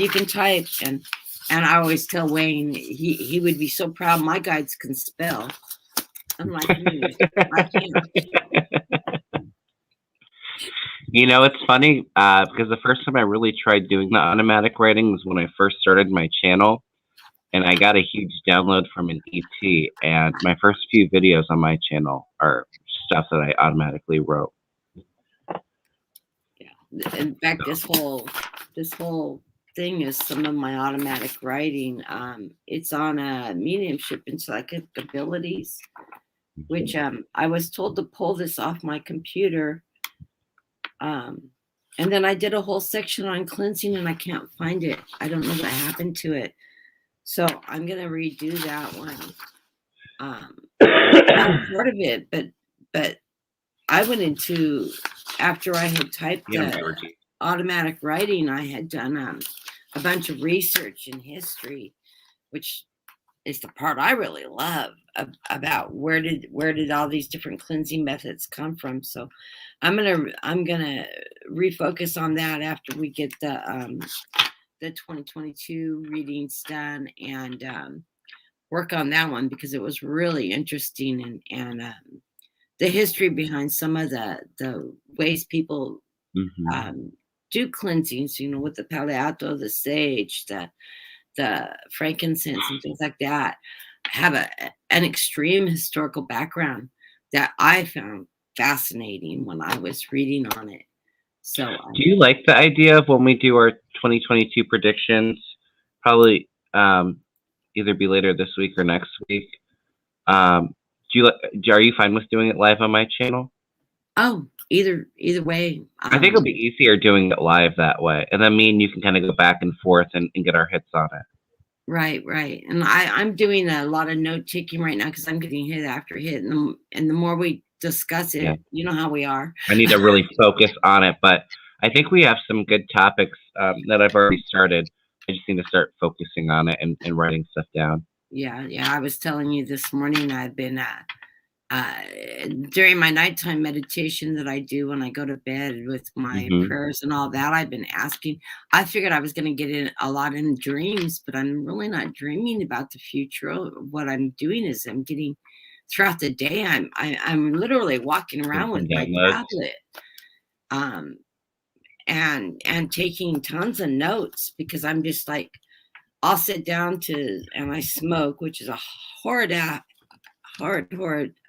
can type, and I always tell Wayne he would be so proud. My guides can spell. I'm like, I can't. You know, it's funny because the first time I really tried doing the automatic writing was when I first started my channel, and I got a huge download from an ET. And my first few videos on my channel are stuff that I automatically wrote. Yeah, in fact, this whole thing is some of my automatic writing. It's on a mediumship and psychic abilities, which I was told to pull this off my computer. And then I did a whole section on cleansing, and I can't find it. I don't know what happened to it. So I'm going to redo that one. Part of it, but I went into, after I had typed the automatic writing, I had done a bunch of research in history, which is the part I really love about where did all these different cleansing methods come from. So I'm gonna refocus on that after we get the 2022 readings done, and work on that one because it was really interesting, and the history behind some of the ways people do cleansings, you know, with the paleato, the sage, the frankincense and things like that, have an extreme historical background that I found fascinating when I was reading on it. So do you like the idea of when we do our 2022 predictions, probably either be later this week or next week, are you fine with doing it live on my channel? Oh, either way. I think it'll be easier doing it live that way, and then me and you can kind of go back and forth and get our hits on it. Right. And I'm doing a lot of note taking right now because I'm getting hit after hit, and the more we discuss it, you know how we are. I need to really focus on it, but I think we have some good topics that I've already started. I just need to start focusing on it and writing stuff down. Yeah. I was telling you this morning, I've been during my nighttime meditation that I do when I go to bed with my prayers and all that, I've been asking. I figured I was going to get in a lot in dreams, but I'm really not dreaming about the future. What I'm doing is I'm getting throughout the day. I'm literally walking around with my tablet, and taking tons of notes because I'm just like, I'll sit down and I smoke, which is a horrid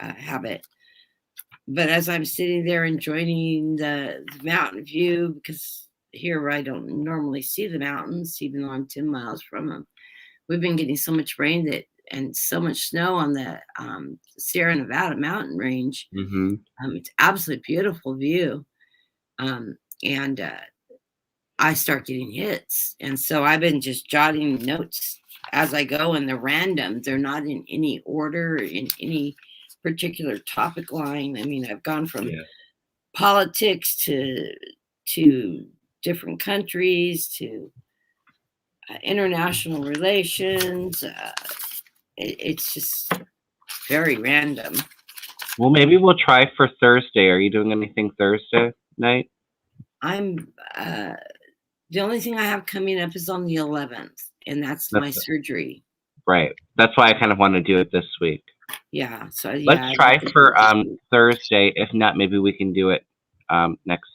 habit. But as I'm sitting there enjoying the mountain view, because here I don't normally see the mountains, even though I'm 10 miles from them. We've been getting so much rain and so much snow on the Sierra Nevada mountain range. It's absolutely beautiful view. And I start getting hits. And so I've been just jotting notes as I go, and they're random. They're not in any order, in any particular topic line. I mean, I've gone from politics to different countries to international relations. It's just very random. Well, maybe we'll try for Thursday. Are you doing anything Thursday night? I'm the only thing I have coming up is on the 11th, and that's my surgery. Right. That's why I kind of want to do it this week. Yeah. So let's try for Thursday. If not, maybe we can do it next.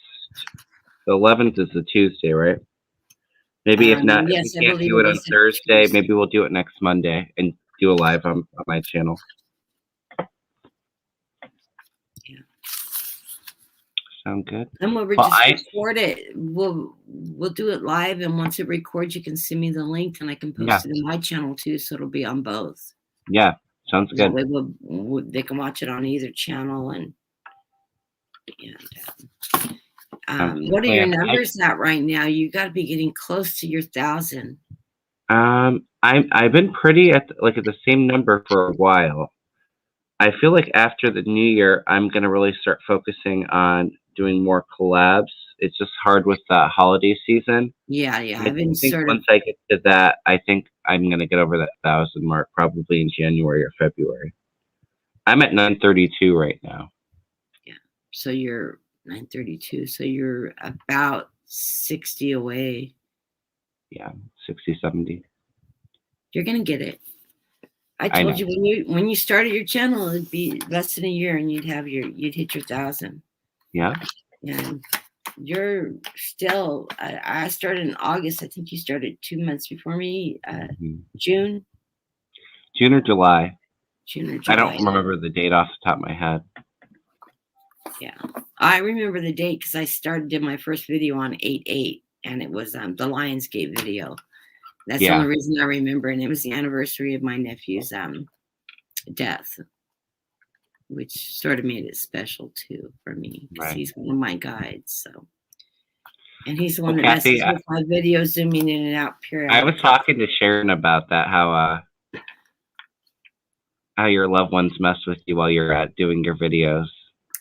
The 11th is the Tuesday, right? Maybe if not, yes, if we can't do it on Thursday, maybe we'll do it next Monday and do a live on my channel. Sound good? And we'll just record it. We'll do it live, and once it records, you can send me the link, and I can post it in my channel too, so it'll be on both. Yeah, sounds good. That way they can watch it on either channel, what are your numbers at right now? You got to be getting close to your 1,000. I've been pretty at the same number for a while. I feel like after the new year, I'm gonna really start focusing on doing more collabs it's just hard with the holiday season. Yeah. I I've been think sort of, once I get to that, I think I'm gonna get over that 1,000 mark probably in January or February. I'm at 932 right now. yeah. So you're 932. So you're about 60 away. Yeah, 60, 70. You're gonna get it. I I told know. you when you started your channel, it'd be less than a year, and you'd hit your 1,000. Yeah. And you're still. I started in August. I think you started 2 months before me. June June or July. June or July. I don't remember the date off the top of my head. Yeah, I remember the date because I did my first video on 8/8, and it was the Lionsgate video. That's the only reason I remember, and it was the anniversary of my nephew's death, which sort of made it special too for me because he's one of my guides. So, and he's the one that messes with my videos, zooming in and out periodically. I was talking to Sharon about that, how your loved ones mess with you while you're doing your videos.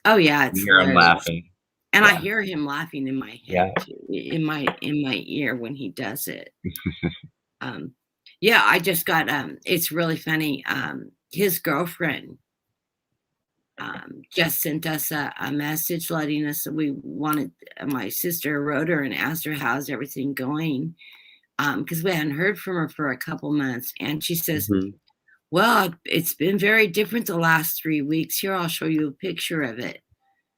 Oh yeah, it's hilarious. I'm laughing, and I hear him laughing in my head too, in my ear when he does it. Yeah, I just got it's really funny. His girlfriend just sent us a message letting us that we wanted. My sister wrote her and asked her how's everything going, because we hadn't heard from her for a couple months, and she says, well, it's been very different the last 3 weeks. Here, I'll show you a picture of it.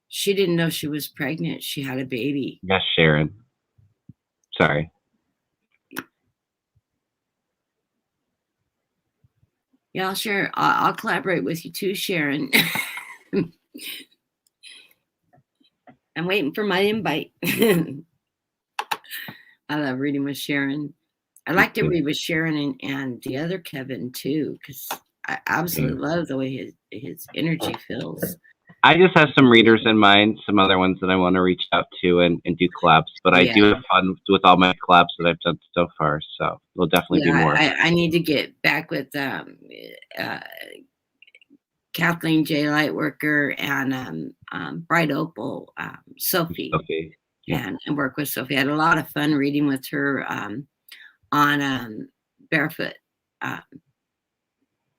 She didn't know she was pregnant. She had a baby. Yes, Sharon. Sorry. Yeah, I'll collaborate with you too, Sharon. I'm waiting for my invite. I love reading with Sharon. I like to read with Sharon and the other Kevin too, because I absolutely love the way his energy feels. I just have some readers in mind, some other ones that I want to reach out to and do collabs. But I do have fun with all my collabs that I've done so far. So there'll definitely be more. I need to get back with Kathleen J. Lightworker and Bright Opal, Sophie. And work with Sophie. I had a lot of fun reading with her on Barefoot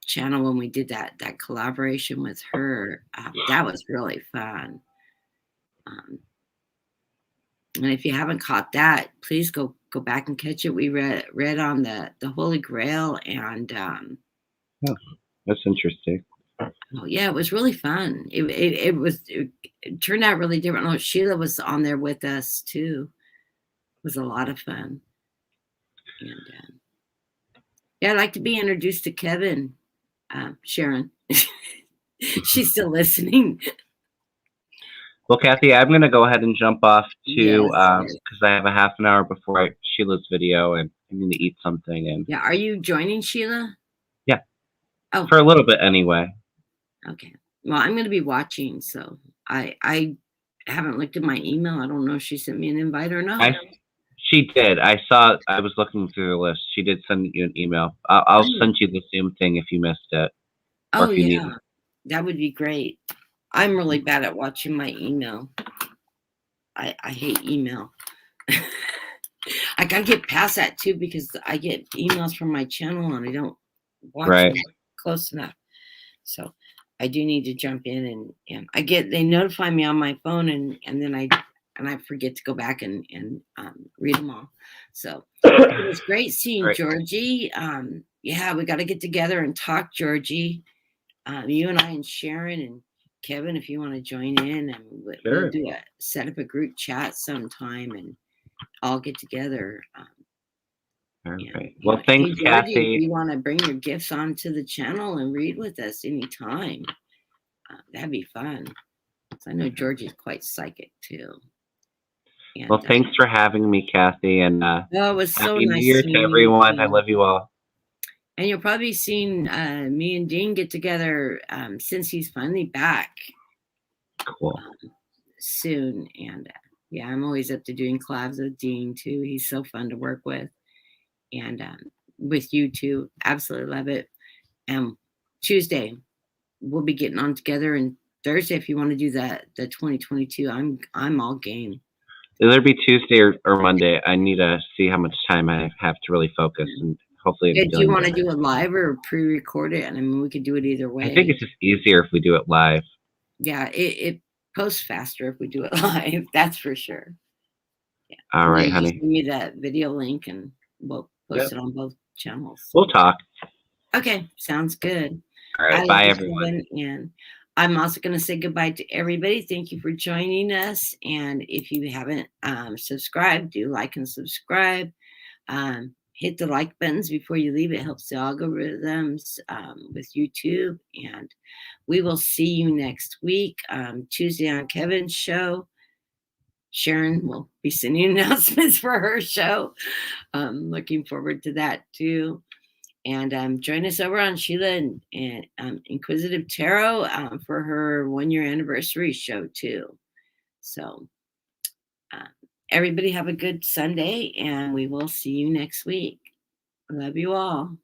channel when we did that collaboration with her. That was really fun. And if you haven't caught that, please go back and catch it. We read on the Holy Grail, and that's interesting. Oh yeah, it was really fun. It turned out really different. Oh, Sheila was on there with us too. It was a lot of fun. And yeah, I'd like to be introduced to Kevin, Sharon. She's still listening. Well, Kathy, I'm going to go ahead and jump off too, because I have a half an hour before Sheila's video, and I need to eat something. And yeah, are you joining Sheila? Yeah. Oh, for a little bit anyway. Okay. Well, I'm going to be watching, so I haven't looked at my email. I don't know if she sent me an invite or not. She did. I was looking through the list. She did send you an email. I'll send you the Zoom thing if you missed it. Oh, yeah. That would be great. I'm really bad at watching my email. I hate email. I got to get past that, too, because I get emails from my channel, and I don't watch them close enough. So I do need to jump in, and they notify me on my phone, and then I forget to go back and read them all. So it was great seeing Georgie. Yeah, we got to get together and talk, Georgie. You and I and Sharon and Kevin, if you want to join in, and we'll set up a group chat sometime and all get together. Perfect. Well, thanks, Georgie, Kathy. if you want to bring your gifts onto the channel and read with us anytime, that'd be fun. So I know Georgie's quite psychic too. And, well, thanks for having me, Kathy, and it was so happy nice New Year to everyone. I love you all. And you'll probably seen me and Dean get together since he's finally back. Cool. Soon, and yeah, I'm always up to doing collabs with Dean too. He's so fun to work with, and with you too. Absolutely love it. Tuesday we'll be getting on together, and Thursday if you want to do the 2022, I'm all game. It'll either be Tuesday or Monday. I need to see how much time I have to really focus, and hopefully Do you want to do it live or pre-record it? And I mean, we could do it either way. I think it's just easier if we do it live. Yeah, it posts faster if we do it live. That's for sure. Yeah. All right, honey. Give me that video link, and we'll post it on both channels. We'll talk. Okay, sounds good. All right, bye everyone. And I'm also going to say goodbye to everybody. Thank you for joining us. And if you haven't subscribed, do like and subscribe. Hit the like buttons before you leave. It helps the algorithms with YouTube. And we will see you next week, Tuesday on Kevin's show. Sharon will be sending announcements for her show. Looking forward to that too. And join us over on Sheila and Inquisitive Tarot for her 1-year anniversary show too. So everybody have a good Sunday, and we will see you next week. Love you all.